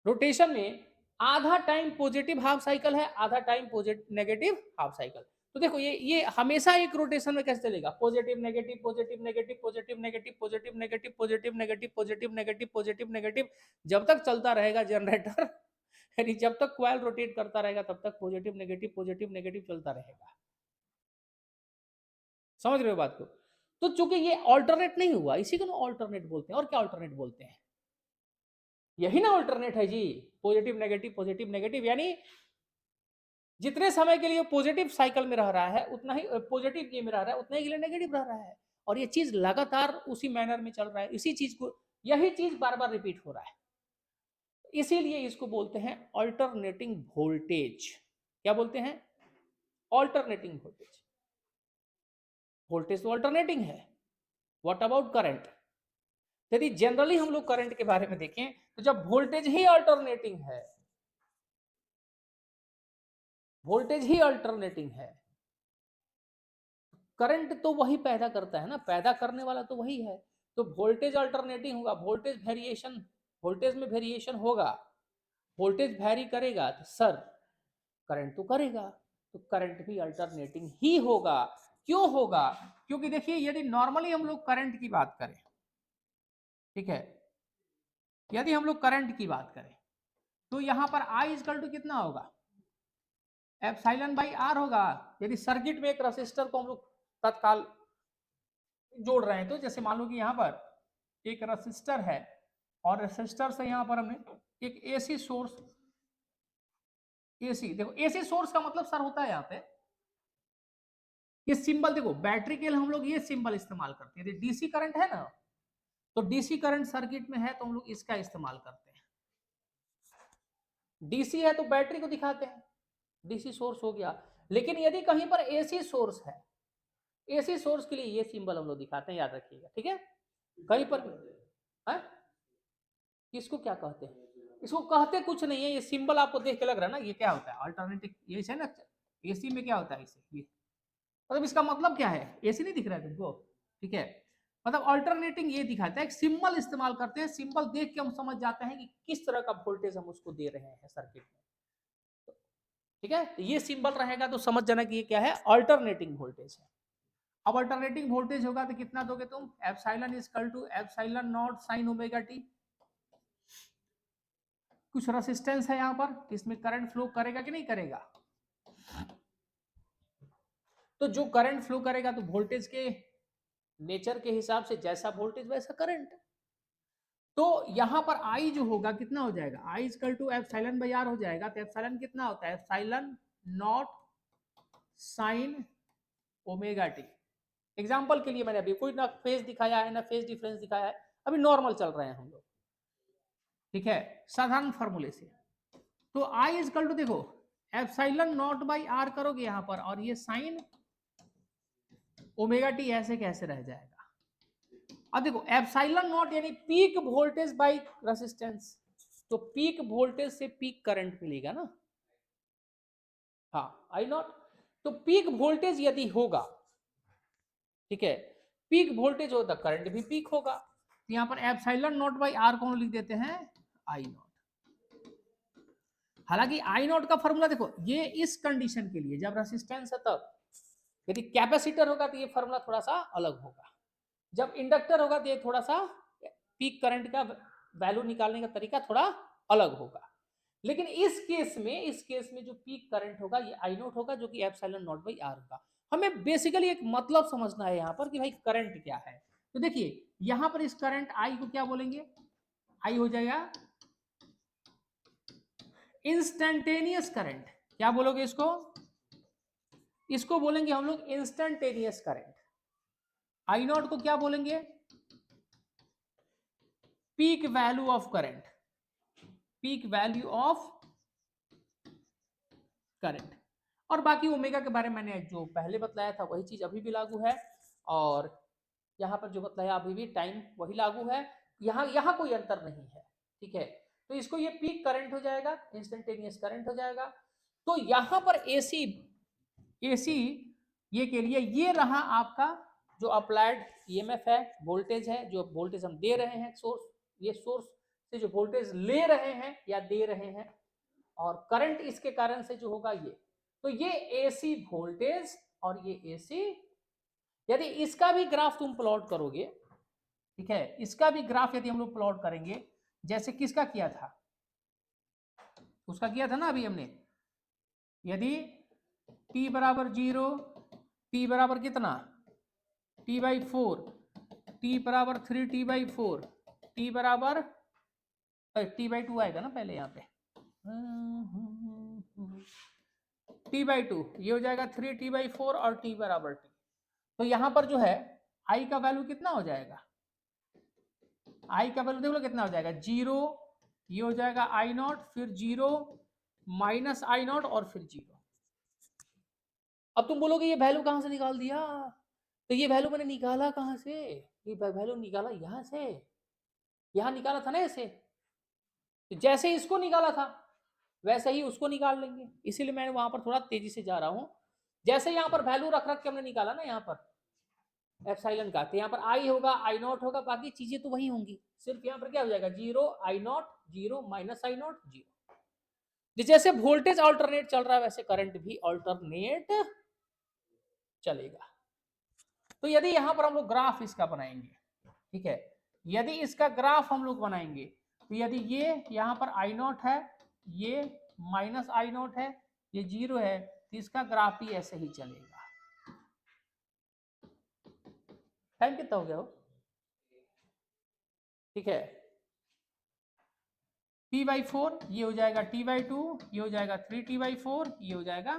रोटेशन में आधा टाइम पॉजिटिव हाफ साइकिल है, आधा टाइम नेगेटिव हाफ साइकिल। तो देखो ये हमेशा एक रोटेशन में कैसे चलेगा? Positive negative positive negative positive negative positive negative positive negative positive negative positive negative, जब तक चलता रहेगा जनरेटर, यानी जब तक कॉइल रोटेट करता रहेगा तब तक पॉजिटिव नेगेटिव चलता रहेगा। समझ रहे हो बात को? तो चूंकि ये ऑल्टरनेट नहीं हुआ, इसी को ना ऑल्टरनेट बोलते हैं। और क्या ऑल्टरनेट बोलते हैं? यही ना ऑल्टरनेट है जी, पॉजिटिव नेगेटिव, यानी जितने समय के लिए पॉजिटिव साइकिल में रह रहा है उतना ही पॉजिटिव ये में रह रहा है, उतना ही के लिए नेगेटिव रह रहा है। और ये चीज लगातार उसी मैनर में चल रहा है, इसी चीज को, यही चीज बार बार रिपीट हो रहा है। इसीलिए इसको बोलते हैं ऑल्टरनेटिंग वोल्टेज। क्या बोलते हैं? Alternating voltage. वोल्टेज तो ऑल्टरनेटिंग है। What about current? यदि जनरली हम लोग करंट के बारे में देखें तो जब वोल्टेज ही ऑल्टरनेटिंग है, वोल्टेज ही अल्टरनेटिंग है, करंट तो वही पैदा करता है ना, पैदा करने वाला तो वही है। तो वोल्टेज अल्टरनेटिंग होगा, वोल्टेज वेरिएशन, वोल्टेज में वेरिएशन होगा, वोल्टेज वेरी करेगा तो सर करंट तो करेगा, तो करंट भी अल्टरनेटिंग ही होगा। क्यों होगा? क्योंकि देखिए यदि नॉर्मली हम लोग करंट की बात करें, ठीक है, यदि हम लोग करंट की बात करें तो यहां पर I इक्वल टू कितना होगा? एप्सिलॉन बाई आर होगा। यदि सर्किट में एक रेसिस्टर को हम लोग तत्काल जोड़ रहे हैं, तो जैसे मान लो कि यहाँ पर एक रेसिस्टर है और रेसिस्टर से यहाँ पर हमने एक एसी सोर्स, एसी देखो, एसी सोर्स का मतलब सर होता है यहाँ पे ये सिंबल, देखो बैटरी के लिए हम लोग ये सिंबल इस्तेमाल करते हैं। यदि डीसी करंट है ना, तो डीसी करंट सर्किट में है तो हम लोग इसका इस्तेमाल करते हैं। डीसी है तो बैटरी को दिखाते हैं, डीसी सोर्स हो गया। लेकिन यदि कहीं पर एसी सोर्स है, एसी सोर्स के लिए ये सिंबल हम लोग दिखाते हैं, याद रखिएगा, ठीक है? कहीं पर है? इसको क्या कहते हैं? इसको कहते कुछ नहीं है, ये सिंबल आपको देख के लग रहा है ना, ये क्या होता है? अल्टरनेटिव, ये है ना, एसी में क्या होता है इसे, ये मतलब इसका मतलब क्या है? एसी नहीं दिख रहा है तुमको, ठीक है? मतलब अल्टरनेटिंग ये दिखाता है, एक सिंबल इस्तेमाल करते हैं, सिंबल देख के हम समझ जाते हैं कि किस तरह का वोल्टेज हम उसको दे रहे हैं सर्किट में, ठीक है? तो ये सिंबल रहेगा तो समझ जाना कि ये क्या है? अल्टरनेटिंग वोल्टेज है। अब अल्टरनेटिंग वोल्टेज होगा तो कितना दोगे तुम? Epsilon equal to epsilon naught sine omega T. कुछ रेसिस्टेंस है यहाँ पर, इसमें करंट फ्लो करेगा कि नहीं करेगा? तो जो करंट फ्लो करेगा तो वोल्टेज के नेचर के हिसाब से जैसा वोल्टेज वैसा करंट। तो यहां पर I जो होगा कितना हो जाएगा? I equal to epsilon by R हो जाएगा। तो एप्सिलॉन कितना होता है? Epsilon naught sine omega T. Example के लिए मैंने अभी कोई ना फेज दिखाया है ना फेज डिफरेंस दिखाया है, अभी नॉर्मल चल रहे हैं हम लोग, ठीक है, साधारण फॉर्मूले से। तो I इक्वल टू देखो एप्सिलॉन नॉट बाई आर करोगे यहां पर, और ये साइन ओमेगा टी ऐसे कैसे रह जाएगा? अब देखो एप्सिलॉन नॉट यानी पीक वोल्टेज बाई रेसिस्टेंस, तो पीक वोल्टेज से पीक करंट मिलेगा ना, हाँ आई नॉट। तो पीक वोल्टेज यदि होगा, ठीक है, पीक वोल्टेज होता करंट भी पीक होगा। तो यहां पर एप्सिलॉन नॉट बाई आर कौन लिख देते हैं? आई नॉट। हालांकि आई नॉट का फॉर्मूला देखो, ये इस कंडीशन के लिए जब रेसिस्टेंस है तब, यदि कैपेसिटर होगा तो ये फॉर्मूला थोड़ा सा अलग होगा, जब इंडक्टर होगा तो ये थोड़ा सा पीक करंट का वैल्यू निकालने का तरीका थोड़ा अलग होगा। लेकिन इस केस में जो पीक करंट होगा ये आई नॉट होगा, जो कि एप्सिलॉन नॉट बाई आर होगा। हमें बेसिकली एक मतलब समझना है यहाँ पर कि भाई करंट क्या है। तो देखिए यहाँ पर इस करंट आई को क्या बोलेंगे, आई हो जाएगा इंस्टेंटेनियस करंट। क्या बोलोगे इसको, इसको बोलेंगे हम लोग इंस्टेंटेनियस करंट। आई नॉट को क्या बोलेंगे, peak value of current, peak value of current. और बाकी ओमेगा के बारे में मैंने जो पहले बतलाया था वही चीज अभी भी लागू है, और यहाँ पर जो बतलाया अभी भी टाइम वही लागू है, यहाँ यहाँ कोई अंतर नहीं है। ठीक है, तो इसको ये पीक करंट हो जाएगा, इंस्टेंटेनियस करंट हो जाएगा। तो यहाँ पर एसी एसी ये के लिए ये रहा आपका जो अप्लाइड ईएमएफ है, वोल्टेज है, जो वोल्टेज हम दे रहे हैं सोर्स, ये सोर्स से जो वोल्टेज ले रहे हैं या दे रहे हैं, और करंट इसके कारण से जो होगा ये, तो ये एसी वोल्टेज और ये एसी। यदि इसका भी ग्राफ तुम प्लॉट करोगे, ठीक है, इसका भी ग्राफ यदि हम लोग प्लॉट करेंगे, जैसे किसका किया था, उसका किया था ना अभी हमने, यदि t बराबर 0, t बराबर कितना t/4, t बराबर 3t/4, t बराबर t/2 आएगा ना पहले यहाँ पे, t/2 ये हो जाएगा 3t/4 और t बराबर t। तो यहाँ पर जो है i का वैल्यू कितना हो जाएगा, i का वैल्यू देख लो कितना हो जाएगा 0, ये हो जाएगा आई नॉट, फिर 0 माइनस आई नॉट और फिर 0। अब तुम बोलोगे ये वैल्यू कहां से निकाल दिया, तो ये वैल्यू मैंने निकाला कहां से, ये वैल्यू निकाला यहां से, यहां निकाला था ना ऐसे, तो जैसे इसको निकाला था वैसे ही उसको निकाल लेंगे, इसीलिए मैं वहां पर थोड़ा तेजी से जा रहा हूं। जैसे यहाँ पर वैल्यू रख रख के हमने निकाला ना यहाँ पर एप्सिलॉन का, तो यहाँ पर आई होगा, आई नॉट होगा, बाकी चीजें तो वही होंगी, सिर्फ यहाँ पर क्या हो जाएगा 0 आई नॉट 0 माइनस आई नॉट 0। जैसे वोल्टेज अल्टरनेट चल रहा है वैसे करंट भी अल्टरनेट चलेगा। तो यदि यहां पर हम लोग ग्राफ इसका बनाएंगे, ठीक है, यदि इसका ग्राफ हम लोग बनाएंगे, तो यदि ये यहां पर आई नॉट है, ये माइनस आई नॉट है, ये 0 है, तो इसका ग्राफ भी ऐसे ही चलेगा। टाइम कितना हो गया हो, ठीक है, t/4 ये हो जाएगा t/2, ये हो जाएगा 3t/4, ये हो जाएगा।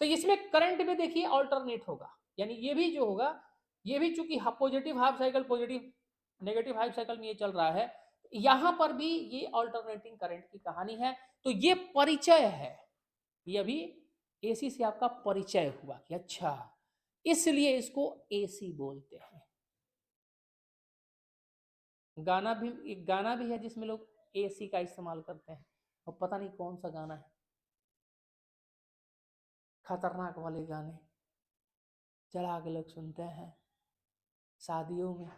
तो इसमें करंट में देखिए अल्टरनेट होगा, यानी ये भी जो होगा, ये भी चूंकि positive half cycle, positive negative half cycle में ये चल रहा है, यहां पर भी ये अल्टरनेटिंग करंट की कहानी है। तो ये परिचय है, ये अभी एसी से आपका परिचय हुआ कि अच्छा इसलिए इसको एसी बोलते हैं। गाना भी, एक गाना भी है जिसमें लोग एसी का इस्तेमाल करते हैं, और पता नहीं कौन सा गाना है, खतरनाक वाले गाने चला के लोग सुनते हैं शादियों में,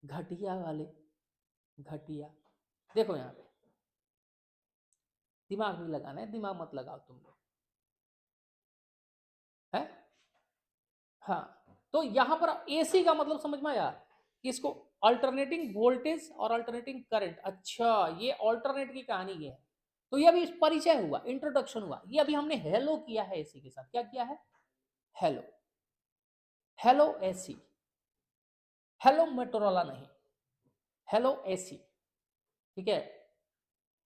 घटिया वाले, घटिया। देखो यहाँ पे दिमाग नहीं लगाना है, दिमाग मत लगाओ तुम लोग, है। हाँ, तो यहाँ पर एसी का मतलब समझ में आया कि इसको अल्टरनेटिंग वोल्टेज और अल्टरनेटिंग करंट, अच्छा ये अल्टरनेट की कहानी है। तो ये अभी परिचय हुआ, इंट्रोडक्शन हुआ, ये अभी हमने हेलो किया है एसी के साथ, क्या किया है, hello, hello AC, hello Motorola नहीं, हेलो एसी, ठीक है,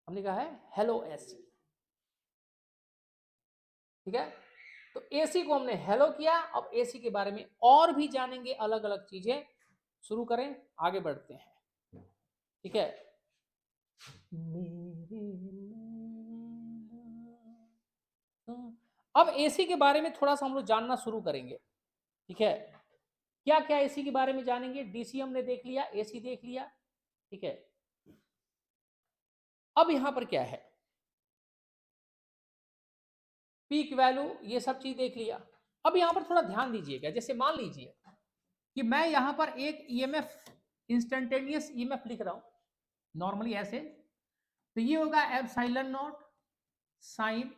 हमने कहा है हेलो एसी, ठीक है। तो एसी को हमने हेलो किया, अब एसी के बारे में और भी जानेंगे, अलग अलग चीजें। शुरू करें, आगे बढ़ते हैं, ठीक है। अब एसी के बारे में थोड़ा सा हम लोग जानना शुरू करेंगे, ठीक है। क्या क्या एसी के बारे में जानेंगे, डीसी हमने देख लिया, एसी देख लिया, ठीक है। अब यहां पर क्या है, पीक वैल्यू, ये सब चीज देख लिया। अब यहां पर थोड़ा ध्यान दीजिएगा, जैसे मान लीजिए कि मैं यहां पर एक ईएमएफ, इंस्टेंटेनियस ईएमएफ लिख रहा हूं नॉर्मली ऐसे, तो ये होगा epsilon naught sine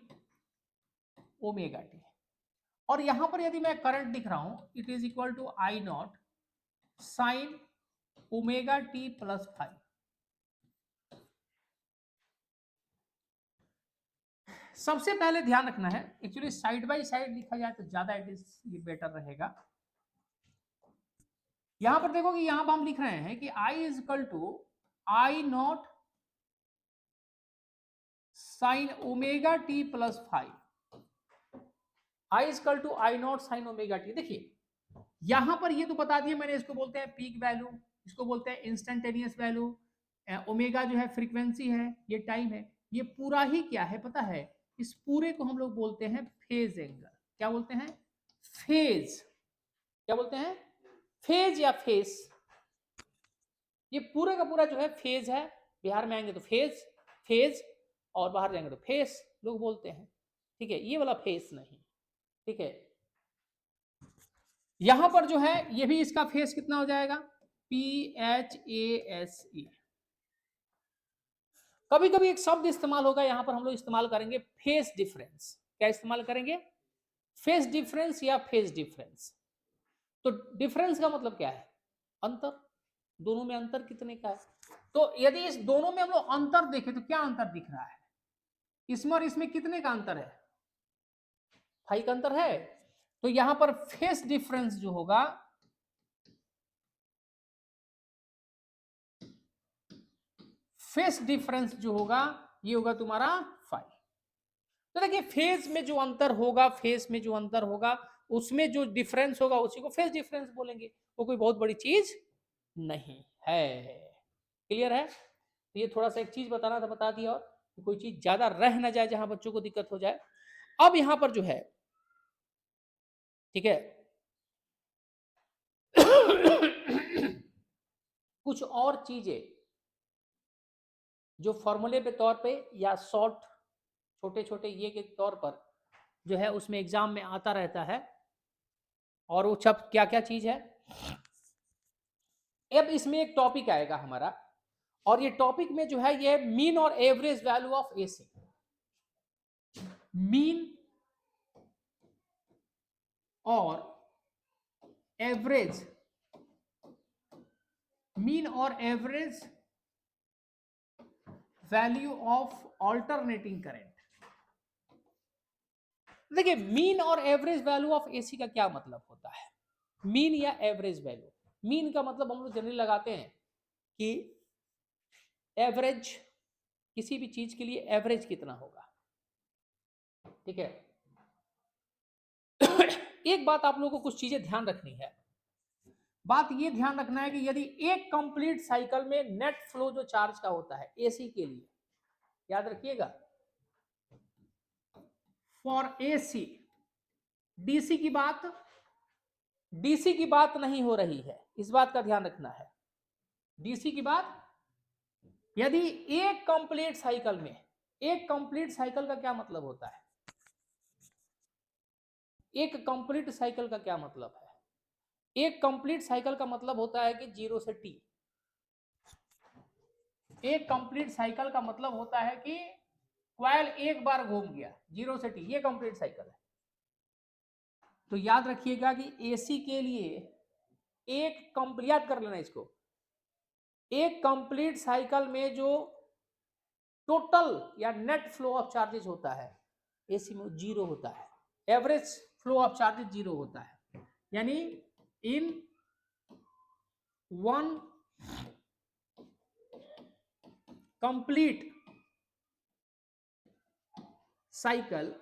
omega T. और यहां पर यदि मैं करंट लिख रहा हूं, it is equal to I naught sine omega T plus 5। सबसे पहले ध्यान रखना है, एक्चुअली साइड बाय साइड लिखा जाए तो ज्यादा इट इज ये बेटर रहेगा। यहां पर देखो कि यहां पर हम लिख रहे हैं कि I is equal to I naught sine omega T plus 5, I is equal to I naught sine omega T. देखिए यहां पर ये तो बता दिया मैंने, इसको बोलते हैं पीक वैल्यू, इसको बोलते हैं इंस्टेंटेनियस वैल्यू, ओमेगा जो है फ्रीक्वेंसी है, ये टाइम है, ये पूरा ही क्या है पता है, इस पूरे को हम लोग बोलते हैं फेज एंगल। क्या बोलते हैं? फेज। क्या बोलते हैं? फेज या फेस। ये पूरे का पूरा जो है फेज है। बिहार में आएंगे तो फेज, फेज, और बाहर जाएंगे तो फेस लोग बोलते हैं। ठीक है, ये वाला फेस नहीं। ठीक है, यहां पर जो है ये भी इसका फेस कितना हो जाएगा, PHASE। कभी कभी एक शब्द इस्तेमाल होगा, यहां पर हम लोग इस्तेमाल करेंगे फेस डिफरेंस। क्या इस्तेमाल करेंगे? फेस डिफरेंस या फेस डिफरेंस। तो डिफरेंस का मतलब क्या है? अंतर। दोनों में अंतर कितने का है? तो यदि इस दोनों में हम लोग अंतर देखें तो क्या अंतर दिख रहा है? इसमें और इसमें कितने का अंतर है? 5 का अंतर है। तो यहां पर फेस डिफरेंस जो होगा, फेस डिफरेंस जो होगा ये होगा तुम्हारा 5। तो देखिए फेज में जो अंतर होगा, फेस में जो अंतर होगा, उसमें जो डिफरेंस होगा उसी को फेस डिफरेंस बोलेंगे। वो कोई बहुत बड़ी चीज नहीं है। क्लियर है? तो ये थोड़ा सा एक चीज बताना था, बता दिया, और कि कोई चीज ज्यादा रह ना जाए जहां बच्चों को दिक्कत हो जाए। अब यहां पर जो है, ठीक है, कुछ और चीजें जो फॉर्मूले पे तौर पे या शॉर्ट छोटे छोटे ये के तौर पर जो है उसमें एग्जाम में आता रहता है, और वो सब क्या क्या चीज है। अब इसमें एक टॉपिक आएगा हमारा, और ये टॉपिक में जो है ये मीन और average value of AC. Mean और एवरेज, मीन और average value of alternating current. देखिए मीन और एवरेज वैल्यू ऑफ एसी का क्या मतलब होता है? मीन या एवरेज वैल्यू, मीन का मतलब हम लोग जनरली लगाते हैं कि एवरेज, किसी भी चीज के लिए एवरेज कितना होगा। ठीक है, एक बात आप लोगों को कुछ चीजें ध्यान रखनी है। बात ये ध्यान रखना है कि यदि एक कंप्लीट साइकिल में नेट फ्लो जो चार्ज का होता है एसी के लिए, याद रखिएगा, फॉर एसी, डीसी की बात, डीसी की बात नहीं हो रही है, इस बात का ध्यान रखना है। डीसी की बात, यदि एक कंप्लीट साइकिल में, एक कंप्लीट साइकिल का क्या मतलब होता है? एक कंप्लीट साइकिल का क्या मतलब है? एक कंप्लीट साइकिल का मतलब होता है कि 0 से टी। एक कंप्लीट साइकिल का मतलब होता है कि कॉइल एक बार घूम गया 0 से टी, ये कंप्लीट साइकिल है। तो याद रखिएगा कि एसी के लिए एक याद कर लेना इसको, एक कंप्लीट साइकिल में जो टोटल या नेट फ्लो ऑफ चार्जेस होता है एसी में 0 होता है, एवरेज फ्लो ऑफ चार्जेस 0 होता है। यानी इन वन कंप्लीट साइकिल,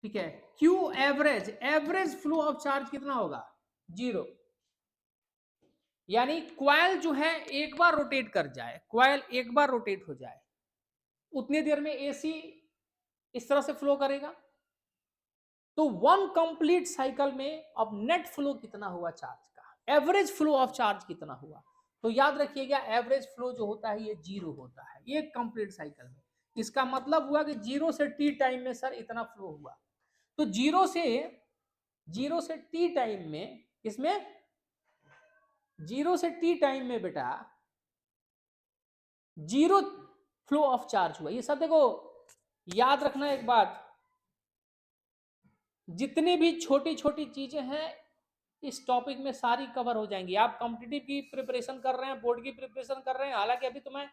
ठीक है, Q average, average flow of charge कितना होगा? 0। यानी क्वाइल जो है एक बार रोटेट कर जाए, क्वाइल एक बार रोटेट हो जाए, उतनी देर में एसी इस तरह से फ्लो करेगा। तो वन कंप्लीट साइकिल में अब नेट फ्लो कितना हुआ चार्ज का, एवरेज फ्लो ऑफ चार्ज कितना हुआ? तो याद रखिएगा एवरेज फ्लो जो होता है ये 0 होता है एक कंप्लीट साइकिल में। इसका मतलब हुआ कि 0 से टी टाइम में सर इतना फ्लो हुआ। तो 0 से टी टाइम में, इसमें 0 से टी टाइम में बेटा 0 फ्लो ऑफ चार्ज हुआ। ये सब देखो याद रखना एक बात, जितनी भी छोटी छोटी चीजें हैं इस टॉपिक में सारी कवर हो जाएंगी। आप कॉम्पिटिटिव की प्रिपरेशन कर रहे हैं, बोर्ड की प्रिपरेशन कर रहे हैं, हालांकि अभी तो मैं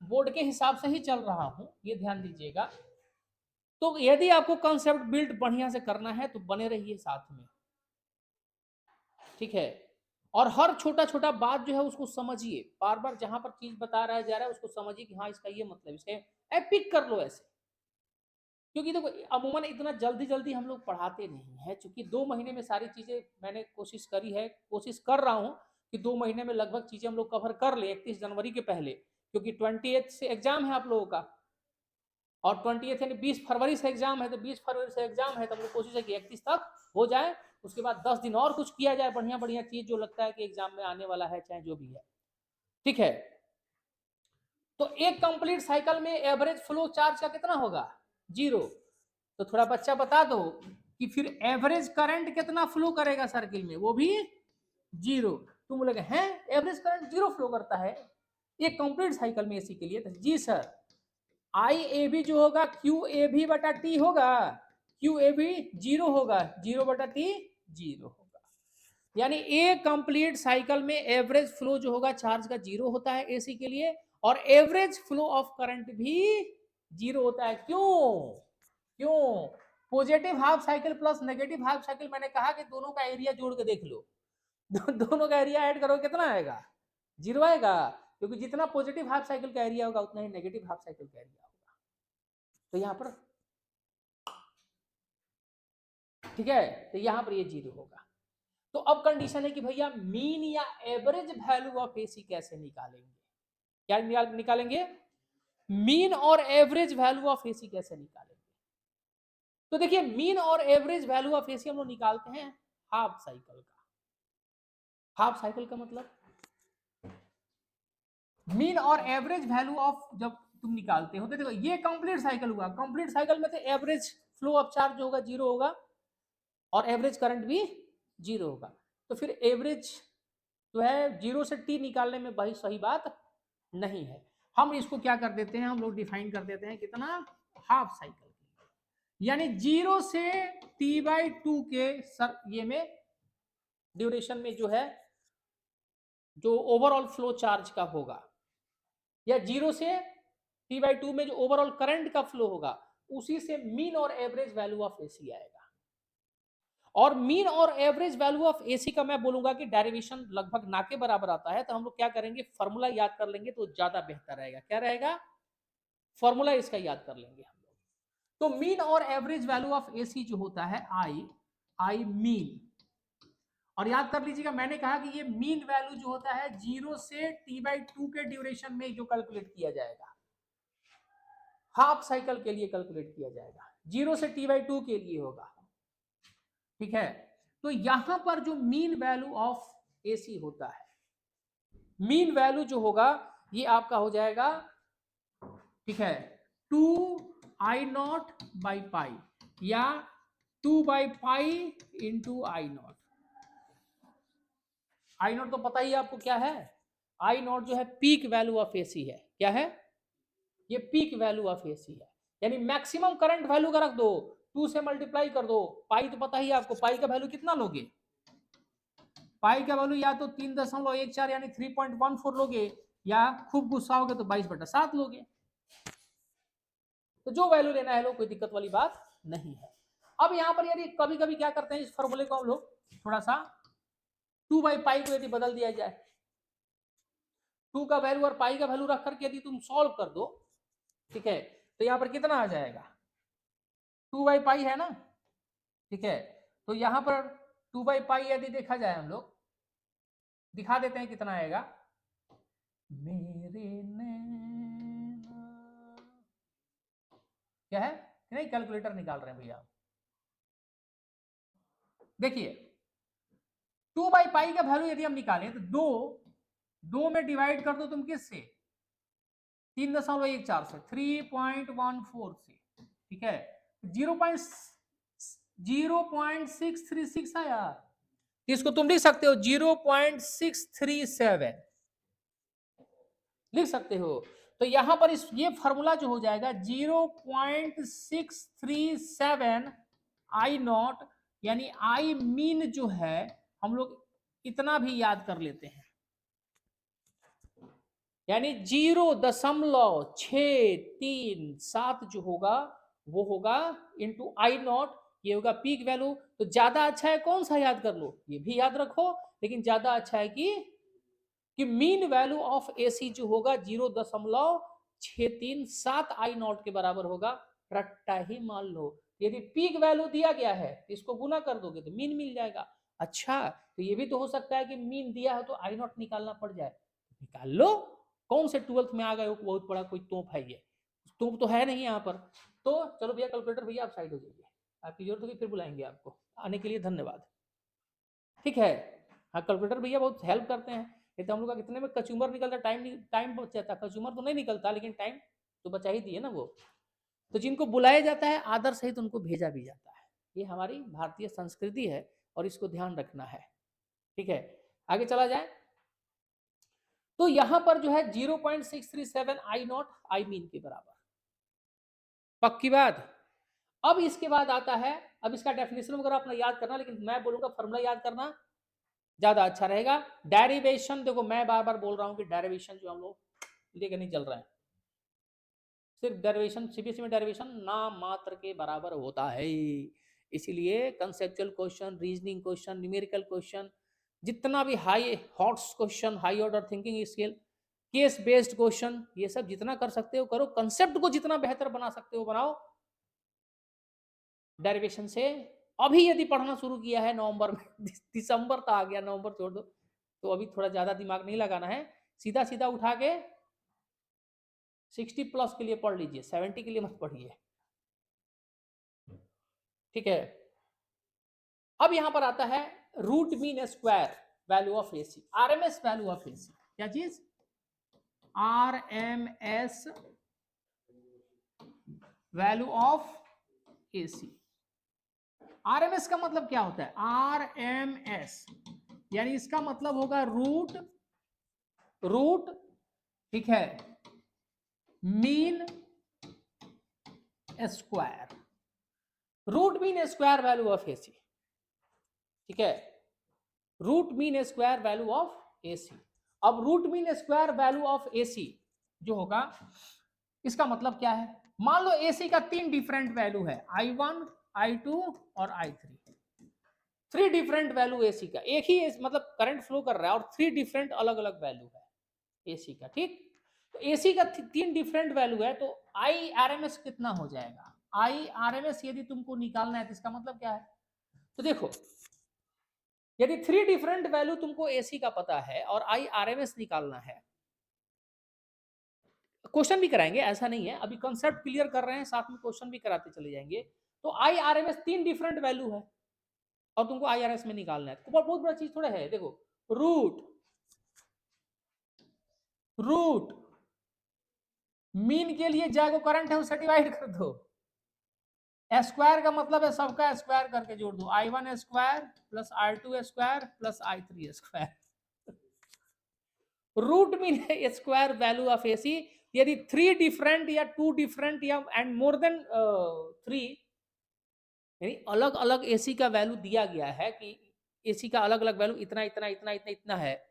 बोर्ड के हिसाब से ही चल रहा हूं, ये ध्यान दीजिएगा। तो यदि आपको कंसेप्ट बिल्ड बढ़िया से करना है तो बने रहिए साथ में, ठीक है। और हर छोटा छोटा बात जो है उसको समझिए, बार बार जहां पर चीज बता रहा है जा रहा है उसको समझिए कि हाँ इसका ये मतलब, इसके पिक कर लो ऐसे। क्योंकि देखो अमूमन इतना जल्दी जल्दी हम लोग पढ़ाते नहीं है, क्योंकि 2 महीने में सारी चीजें मैंने कोशिश करी है, कोशिश कर रहा हूं कि 2 महीने में लगभग चीजें हम लोग कवर कर ले 31 जनवरी के पहले, क्योंकि 28 से एग्जाम है आप लोगों का, और 28 यानी 20 फरवरी से एग्जाम है, तो 20 फरवरी से एग्जाम है तो हम लोग कोशिश है कि 31 तक हो जाए। उसके बाद 10 दिन और कुछ किया जाए, बढ़िया बढ़िया चीज जो लगता है कि एग्जाम में आने वाला है, चाहे जो भी है, ठीक है। तो एक कंप्लीट साइकिल में एवरेज फ्लो चार्ज का कितना होगा? 0। तो थोड़ा बच्चा बता दो कि फिर एवरेज करंट कितना फ्लो करेगा सर्किल में? वो भी 0। तुम बोलोगे हैं एवरेज करंट 0 फ्लो करता है एक कंप्लीट साइकिल में एसी के लिए? तो जी सर, आई ए बी जो होगा क्यू ए बी बटा टी होगा, क्यू ए बी 0 होगा, 0 बटा टी 0 होगा। यानी एक कंप्लीट साइकिल में एवरेज फ्लो जो होगा चार्ज का 0 होता है एसी के लिए, और एवरेज फ्लो ऑफ करंट भी 0 होता है। क्यों? क्यों? Positive half cycle plus negative half cycle, मैंने कहा कि दोनों का एरिया जोड़ के देख लो, दोनों का एरिया ऐड करो कितना आएगा? 0 आएगा, क्योंकि जितना पॉजिटिव हाफ साइकिल का एरिया होगा उतना ही नेगेटिव हाफ साइकिल का एरिया होगा। तो यहां पर ठीक है, तो यहां पर ये 0 होगा। तो अब कंडीशन है कि भैया मीन या एवरेज वैल्यू ऑफ एसी कैसे निकालेंगे? क्या निकालेंगे? मीन और एवरेज वैल्यू ऑफ एसी कैसे निकालेंगे? तो देखिए मीन और एवरेज वैल्यू ऑफ एसी हम लोग निकालते हैं हाफ साइकिल का। हाफ साइकिल का मतलब मीन और एवरेज वैल्यू ऑफ जब तुम निकालते हो तो देखो ये कंप्लीट साइकिल हुआ, कंप्लीट साइकिल में तो एवरेज फ्लो ऑफ चार्ज जो होगा 0 होगा और एवरेज करंट भी 0 होगा। तो फिर एवरेज जो है 0 से टी निकालने में भाई सही बात नहीं है। हम इसको क्या कर देते हैं, हम लोग डिफाइन कर देते हैं कितना? हाफ साइकिल, यानी 0 से t/2 के सर ये में ड्यूरेशन में जो है जो ओवरऑल फ्लो चार्ज का होगा, या 0 से t/2 में जो ओवरऑल करंट का फ्लो होगा, उसी से मीन और एवरेज वैल्यू ऑफ एसी आएगा। और मीन और एवरेज वैल्यू ऑफ एसी का मैं बोलूंगा कि डेरिवेशन लगभग ना के बराबर आता है, तो हम लोग क्या करेंगे, फॉर्मूला याद कर लेंगे तो ज्यादा बेहतर रहेगा। क्या रहेगा? फॉर्मूला इसका याद कर लेंगे हम लोग। तो मीन और एवरेज वैल्यू ऑफ एसी जो होता है आई मीन, और याद कर लीजिएगा मैंने कहा कि ये मीन वैल्यू जो होता है 0 से t/2 के ड्यूरेशन में जो कैलकुलेट किया जाएगा, हाफ साइकिल के लिए कैलकुलेट किया जाएगा, 0 से t/2 के लिए होगा, ठीक है। तो यहां पर जो मीन वैल्यू ऑफ एसी होता है, मीन वैल्यू जो होगा ये आपका हो जाएगा, ठीक है, 2I0/पाई या 2/पाई इंटू I0। I0 तो पता ही आपको क्या है, I0 जो है पीक वैल्यू ऑफ एसी है। क्या है? ये पीक वैल्यू ऑफ एसी है, यानी मैक्सिमम करंट वैल्यू का रख दो, 2 से मल्टीप्लाई कर दो, पाई तो पता ही आपको, पाई का वैल्यू कितना लोगे? पाई का वैल्यू या तो 3.14 यानी 3.14 लोगे, या खूब गुस्सा होगे तो 22/7 लोगे। तो जो वैल्यू लेना है लो, कोई दिक्कत वाली बात नहीं है। अब यहां पर यदि कभी कभी क्या करते हैं, इस फॉर्मूले को हम लोग थोड़ा सा 2/पाई को यदि बदल दिया जाए, 2 का वैल्यू और पाई का वैल्यू रख करके यदि तुम सॉल्व कर दो, ठीक है, तो यहां पर कितना आ जाएगा? 2/पाई है ना, ठीक है। तो यहां पर 2/पाई यदि देखा जाए, हम लोग दिखा देते हैं कितना आएगा। मेरे नैना, क्या है? नहीं कैलकुलेटर निकाल रहे हैं भैया, देखिए 2/पाई का वैल्यू यदि हम निकालें तो 2 में डिवाइड कर दो तुम किससे? 3.14 से, 3.14 से, ठीक है। 0.636 आया, इसको तुम लिख सकते हो 0.637 लिख सकते हो। तो यहां पर इस ये फॉर्मूला जो हो जाएगा 0.637 I0, यानी आई मीन जो है हम लोग इतना भी याद कर लेते हैं, यानी 0.637 जो होगा वो होगा इंटू आई नॉट, ये होगा पीक वैल्यू। तो ज्यादा अच्छा है कौन सा याद कर लो, ये भी याद रखो, लेकिन ज्यादा अच्छा है कि मीन वैल्यू ऑफ एसी जो होगा 0.637 आई नॉट के बराबर होगा। रट्टा ही मान लो, यदि पीक वैल्यू दिया गया है तो इसको गुना कर दोगे तो मीन मिल जाएगा। अच्छा, तो ये भी तो हो सकता है कि मीन दिया है तो आई नॉट निकालना पड़ जाए, निकाल लो। कौन से 12th में आ गए हो, बहुत बड़ा कोई तोप है ये, तोप तो है नहीं यहाँ पर। तो चलो भैया कैलकुलेटर भैया आप साइड हो जाइए, आपकी जरूरत होगी फिर बुलाएंगे आपको। आने के लिए धन्यवाद। ठीक है, हाँ कैलकुलेटर भैया बहुत हेल्प करते हैं, नहीं तो हम लोग का कितने में कचूमर निकलता, टाइम बच जाता। कचूमर तो नहीं निकलता लेकिन टाइम तो बचा ही दिए ना वो। तो जिनको बुलाया जाता है आदर सहित उनको भेजा भी जाता है, ये हमारी भारतीय संस्कृति है और इसको ध्यान रखना है। ठीक है, आगे चला जाए। तो यहां पर जो है 0.637 आई नॉट आई मीन के बराबर, पक्की बात। अब इसके बाद आता है, अब इसका डेफिनेशन वगैरह अपना याद करना, लेकिन मैं बोलूंगा फॉर्मूला याद करना ज्यादा अच्छा रहेगा। डेरिवेशन, देखो मैं बार बार बोल रहा हूं कि डेरिवेशन जो हम लोग लेके नहीं चल रहे हैं, सिर्फ डेरिवेशन सीबीएसई में डेरिवेशन नाम मात्र के बराबर होता है। इसीलिए conceptual question, reasoning question, numerical question, जितना भी high hots question, high order thinking skill, case based question, ये सब जितना कर सकते हो करो, कंसेप्ट को जितना बेहतर बना सकते हो बनाओ डेरिवेशन से। अभी यदि पढ़ना शुरू किया है नवंबर में दिसंबर तो आ गया, नवंबर छोड़ दो, तो अभी थोड़ा ज्यादा दिमाग नहीं लगाना है, सीधा सीधा उठा के 60 प्लस के लिए पढ़ लीजिए, 70 के लिए मत पढ़िए। ठीक है, अब यहां पर आता है root mean square value of AC, RMS value of AC. क्या चीज? RMS value of AC. RMS का मतलब क्या होता है? आरएमएस यानी इसका मतलब होगा रूट, ठीक है, mean square, root mean square value of AC. ठीक है, root mean square value of AC. अब root mean square value of AC जो होगा, इसका मतलब क्या है? मान लो एसी का 3 डिफरेंट वैल्यू है, I1, I2 और I3, 3 डिफरेंट वैल्यू एसी का, एक ही मतलब करंट फ्लो कर रहा है और 3 डिफरेंट अलग अलग वैल्यू है एसी का। ठीक, तो एसी का 3 डिफरेंट वैल्यू है, तो आई आरएमएस कितना हो जाएगा? आई आरएमएस यदि तुमको निकालना है तो इसका मतलब क्या है? तो देखो, यदि 3 डिफरेंट वैल्यू तुमको एसी का पता है और आई आरएमएस निकालना है, क्वेश्चन भी कराएंगे ऐसा नहीं है, अभी कंसेप्ट क्लियर कर रहे हैं साथ में क्वेश्चन भी कराते चले जाएंगे। तो आई आरएमएस 3 डिफरेंट वैल्यू है और तुमको आई आरएस में निकालना है, तो बहुत बड़ा चीज थोड़ा है। देखो, रूट मीन के लिए जाए को करंट है उससे डिवाइड कर दो, स्क्वायर का मतलब है सबका स्क्वायर करके जोड़ दो, I1 square plus I2 square plus I3 square. Root mean है स्क्वायर वैल्यू ऑफ एसी, यदि 3 डिफरेंट या 2 डिफरेंट या एंड मोर देन 3, यानी अलग अलग एसी का वैल्यू दिया गया है कि एसी का अलग अलग वैल्यू इतना इतना इतना इतना इतना है,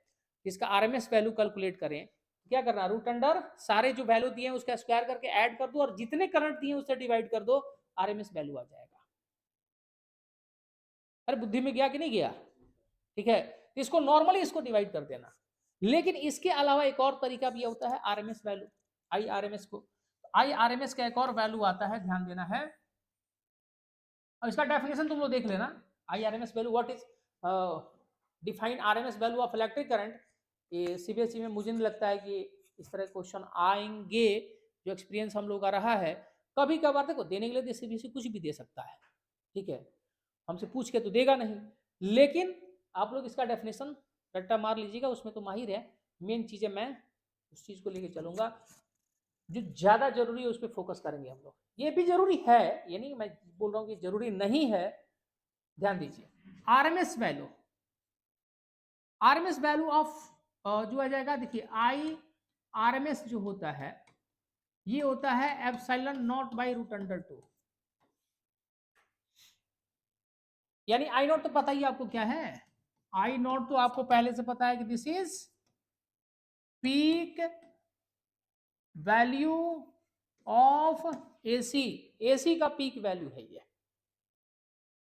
इसका आरएमएस वैल्यू कैलकुलेट करें, क्या करना? रूट अंडर सारे जो वैल्यू दिए हैं उसका स्क्वायर करके ऐड कर दो और जितने करंट दिए उससे डिवाइड कर दो, आरएमएस वैल्यू आ जाएगा। अरे बुद्धि में गया कि नहीं गया? ठीक है, इसको नॉर्मली इसको डिवाइड कर देना, लेकिन इसके अलावा एक और तरीका भी होता है आरएमएस वैल्यू, आई आरएमएस को, आई आरएमएस का एक और वैल्यू आता है, ध्यान देना है, और इसका डेफिनेशन तुम लोग देख लेना। I RMS value, what is define RMS value of electric current. ये सीबीएसई में मुझे नहीं लगता है कि इस तरह क्वेश्चन आएंगे, जो एक्सपीरियंस हम लोग का रहा है, कभी कभार देखो देने के लिए सीबीएसई कुछ भी दे सकता है, ठीक है, हमसे पूछ के तो देगा नहीं, लेकिन आप लोग इसका डेफिनेशन रट्टा मार लीजिएगा, उसमें तो माहिर है। मेन चीजें मैं उस चीज को लेके चलूंगा जो ज्यादा जरूरी है, उस पर फोकस करेंगे हम लोग। ये भी जरूरी है, ये नहीं मैं बोल रहा हूँ कि जरूरी नहीं है, ध्यान दीजिए। RMS value, RMS value of जो आ जाएगा, देखिए आई आरएमएस जो होता है ये होता है epsilon naught by root under 2, यानी आई नॉट तो पता ही आपको क्या है, आई नॉट तो आपको पहले से पता है कि this is peak value of AC, AC का पीक वैल्यू है ये,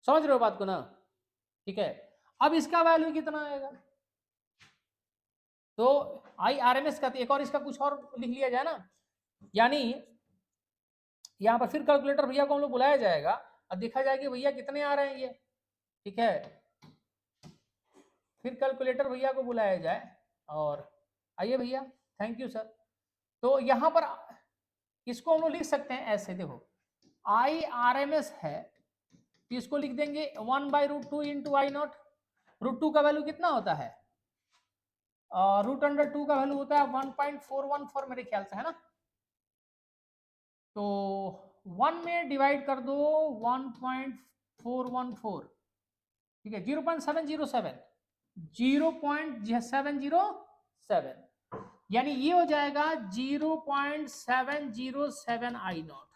समझ रहे हो बात को ना? ठीक है, अब इसका वैल्यू कितना आएगा? तो आई आर एम एस का एक और इसका कुछ और लिख लिया जाए ना, यानी यहां पर फिर कैलकुलेटर भैया को हम लोग बुलाया जाएगा और देखा जाएगा भैया कितने आ रहे हैं ये। ठीक है, फिर कैलकुलेटर भैया को बुलाया जाए और आइए भैया, थैंक यू सर। तो यहां पर इसको हम लोग लिख सकते हैं ऐसे, देखो आई आर एम एस है तो इसको लिख देंगे 1/√2 इंटू आई नॉट। √2 का वैल्यू कितना होता है? √2 का वैल्यू होता है 1.414 मेरे ख्याल से, है ना? तो 1 में डिवाइड कर दो 1.414, ठीक है, 0.707, 0.707, यानी ये हो जाएगा 0.707 आई नॉट।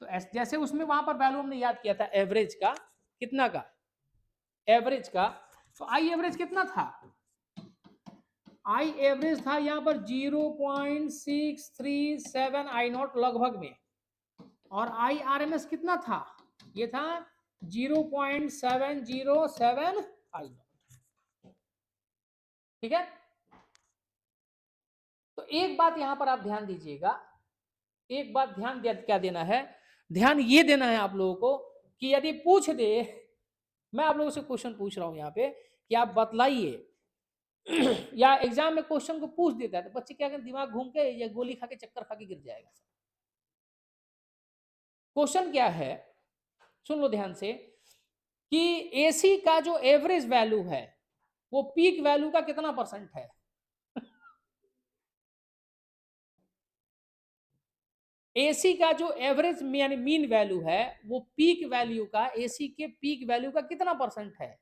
तो जैसे उसमें वहां पर वैल्यू हमने याद किया था एवरेज का, कितना का? एवरेज का। तो आई एवरेज कितना था? आई एवरेज था यहां पर 0.637 आई नॉट लगभग में, और आई आर एम एस कितना था? ये था 0.707 आई नॉट। ठीक है, तो एक बात यहां पर आप ध्यान दीजिएगा, एक बात ध्यान क्या देना है, ध्यान ये देना है आप लोगों को कि यदि पूछ दे, मैं आप लोगों से क्वेश्चन पूछ रहा हूं यहाँ पे कि आप बतलाइए या एग्जाम में क्वेश्चन को पूछ देता है तो बच्चे क्या करें, दिमाग घूम के या गोली खा के चक्कर खा के गिर जाएगा। क्वेश्चन क्या है, सुन लो ध्यान से, कि एसी का जो एवरेज वैल्यू है वो पीक वैल्यू का कितना परसेंट है? एसी का जो एवरेज यानी मीन वैल्यू है वो पीक वैल्यू का, एसी के पीक वैल्यू का कितना परसेंट है?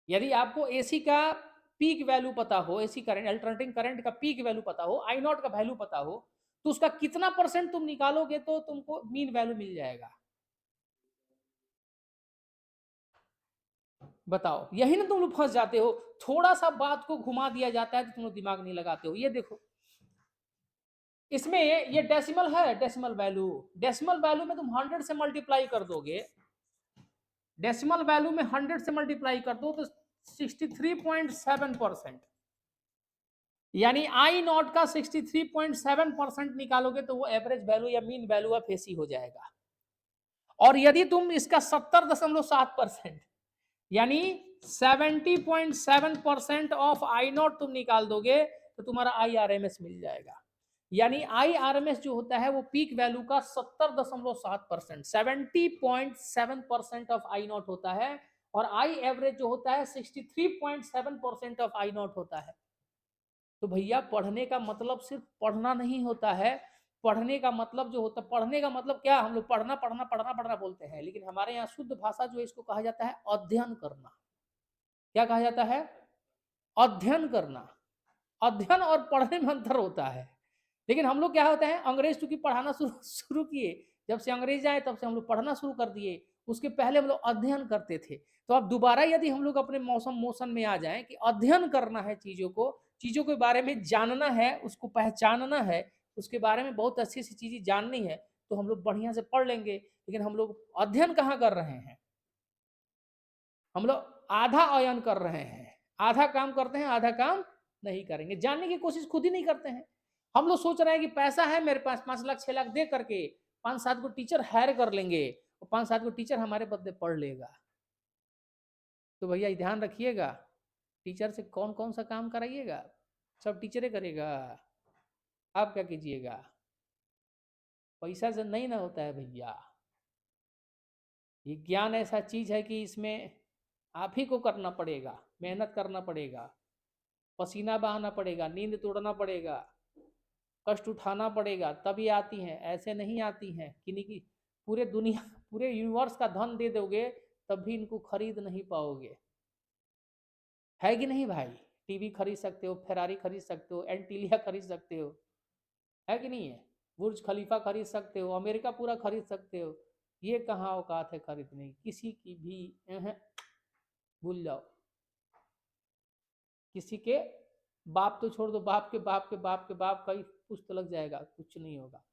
यदि आपको एसी का पीक वैल्यू पता हो, एसी करंट अल्टरनेटिंग करंट का पीक वैल्यू पता हो, आई नॉट का वैल्यू पता हो, तो उसका कितना परसेंट तुम निकालोगे तो तुमको मीन वैल्यू मिल जाएगा? बताओ, यही ना तुम लोग फंस जाते हो, थोड़ा सा बात को घुमा दिया जाता है तो तुम लोग दिमाग नहीं लगाते हो। ये देखो इसमें ये डेसिमल है, डेसिमल वैल्यू, डेसिमल वैल्यू में तुम 100 से मल्टीप्लाई कर दोगे, डेसिमल वैल्यू में 100 से मल्टीप्लाई कर दो तो 63.7%, यानी आई नॉट का 63.7% निकालोगे तो वो एवरेज वैल्यू या मीन वैल्यू ऑफ एसी हो जाएगा। और यदि तुम इसका 70.7% यानी 70.7% ऑफ आई नॉट तुम निकाल दोगे तो तुम्हारा आई आर एम एस मिल जाएगा। यानी आई आर एम एस जो होता है वो पीक वैल्यू का 70.7%, 70.7% ऑफ आई नॉट होता है, और आई एवरेज जो होता है 63.7% ऑफ आई नॉट होता है। तो भैया पढ़ने का मतलब सिर्फ पढ़ना नहीं होता है, पढ़ने का मतलब जो होता है, पढ़ने का मतलब क्या, हम लोग पढ़ना पढ़ना पढ़ना पढ़ना बोलते हैं, लेकिन हमारे यहाँ शुद्ध भाषा जो है इसको कहा जाता है अध्ययन करना। क्या कहा जाता है? अध्ययन करना। अध्ययन और पढ़ने में अंतर होता है। लेकिन हम लोग क्या होता है, अंग्रेज चूंकि पढ़ाना शुरू किए, जब से अंग्रेज आए तब से हम लोग पढ़ना शुरू कर दिए, उसके पहले हम लोग अध्ययन करते थे। तो अब दोबारा यदि हम लोग अपने मोशन में आ जाएं कि अध्ययन करना है, चीजों के बारे में जानना है, उसको पहचानना है, उसके बारे में बहुत अच्छी सी चीजें जाननी है, तो हम लोग बढ़िया से पढ़ लेंगे। लेकिन हम लोग अध्ययन कहाँ कर रहे हैं, हम लोग आधा अयन कर रहे हैं, आधा काम करते हैं, आधा काम नहीं करेंगे, जानने की कोशिश खुद ही नहीं करते हैं। हम लोग सोच रहे हैं कि पैसा है मेरे पास, 5 लाख 6 लाख दे करके 5-7 को टीचर हायर कर लेंगे और 5-7 को टीचर हमारे बदले पढ़ लेगा। तो भैया ध्यान रखिएगा, टीचर से कौन कौन सा काम कराइएगा, सब टीचरे करेगा, आप क्या कीजिएगा? पैसा से नहीं ना होता है भैया, ये ज्ञान ऐसा चीज है कि इसमें आप ही को करना पड़ेगा, मेहनत करना पड़ेगा, पसीना बहाना पड़ेगा, नींद तोड़ना पड़ेगा, कष्ट उठाना पड़ेगा, तभी आती हैं, ऐसे नहीं आती हैं। किन्हीं की पूरे दुनिया पूरे यूनिवर्स का धन दे दोगे तब भी इनको खरीद नहीं पाओगे, है कि नहीं भाई? टीवी खरीद सकते हो, फेरारी खरीद सकते हो, एंटीलिया खरीद सकते हो, है कि नहीं है? बुर्ज खलीफा खरीद सकते हो, अमेरिका पूरा खरीद सकते हो, ये कहाँ औकात है खरीदने की किसी की भी? भूल जाओ। किसी के बाप तो छोड़ दो, बाप के बाप के बाप के बाप का कुछ तो लग जाएगा, कुछ नहीं होगा,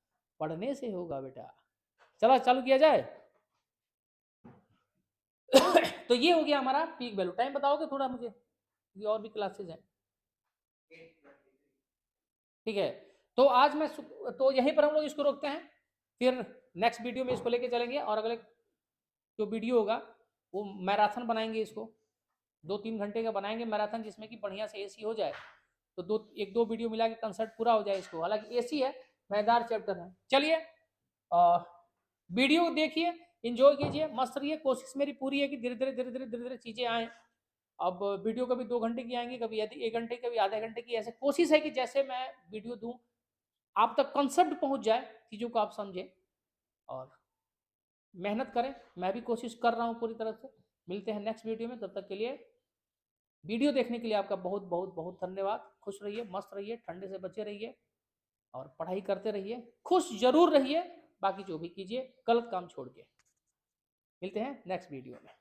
पढ़ने से होगा बेटा। चलो चालू किया जाए। तो ये हो गया हमारा पीक वैल्यू। टाइम बताओगे थोड़ा मुझे, ये और भी क्लासेज हैं। ठीक है, तो आज मैं तो यहीं पर हम लोग इसको रोकते हैं, फिर नेक्स्ट वीडियो में इसको लेके चलेंगे, और अगले जो वीडियो होगा वो मैराथन बनाएंगे, इसको 2-3 घंटे का बनाएंगे मैराथन, जिसमें कि बढ़िया से एसी हो जाए, तो 1-2 वीडियो मिला के कंसेप्ट पूरा हो जाए इसको। हालांकि एसी है, मजेदार चैप्टर है। चलिए वीडियो देखिए, एंजॉय कीजिए, मस्त रहिए। कोशिश मेरी पूरी है कि धीरे धीरे धीरे धीरे धीरे धीरे चीजें आए। अब वीडियो कभी 2 घंटे की आएंगी, कभी 1 घंटे, कभी आधे घंटे की, ऐसे कोशिश है कि जैसे मैं वीडियो दूं आप तक कंसेप्ट पहुंच जाए, चीजों को आप समझे और मेहनत करें। मैं भी कोशिश कर रहा हूं पूरी तरह से। मिलते हैं नेक्स्ट वीडियो में, तब तक के लिए वीडियो देखने के लिए आपका बहुत बहुत बहुत धन्यवाद। खुश रहिए, मस्त रहिए, ठंडे से बचे रहिए और पढ़ाई करते रहिए, खुश जरूर रहिए, बाकी जो भी कीजिए गलत काम छोड़ के। मिलते हैं नेक्स्ट वीडियो में।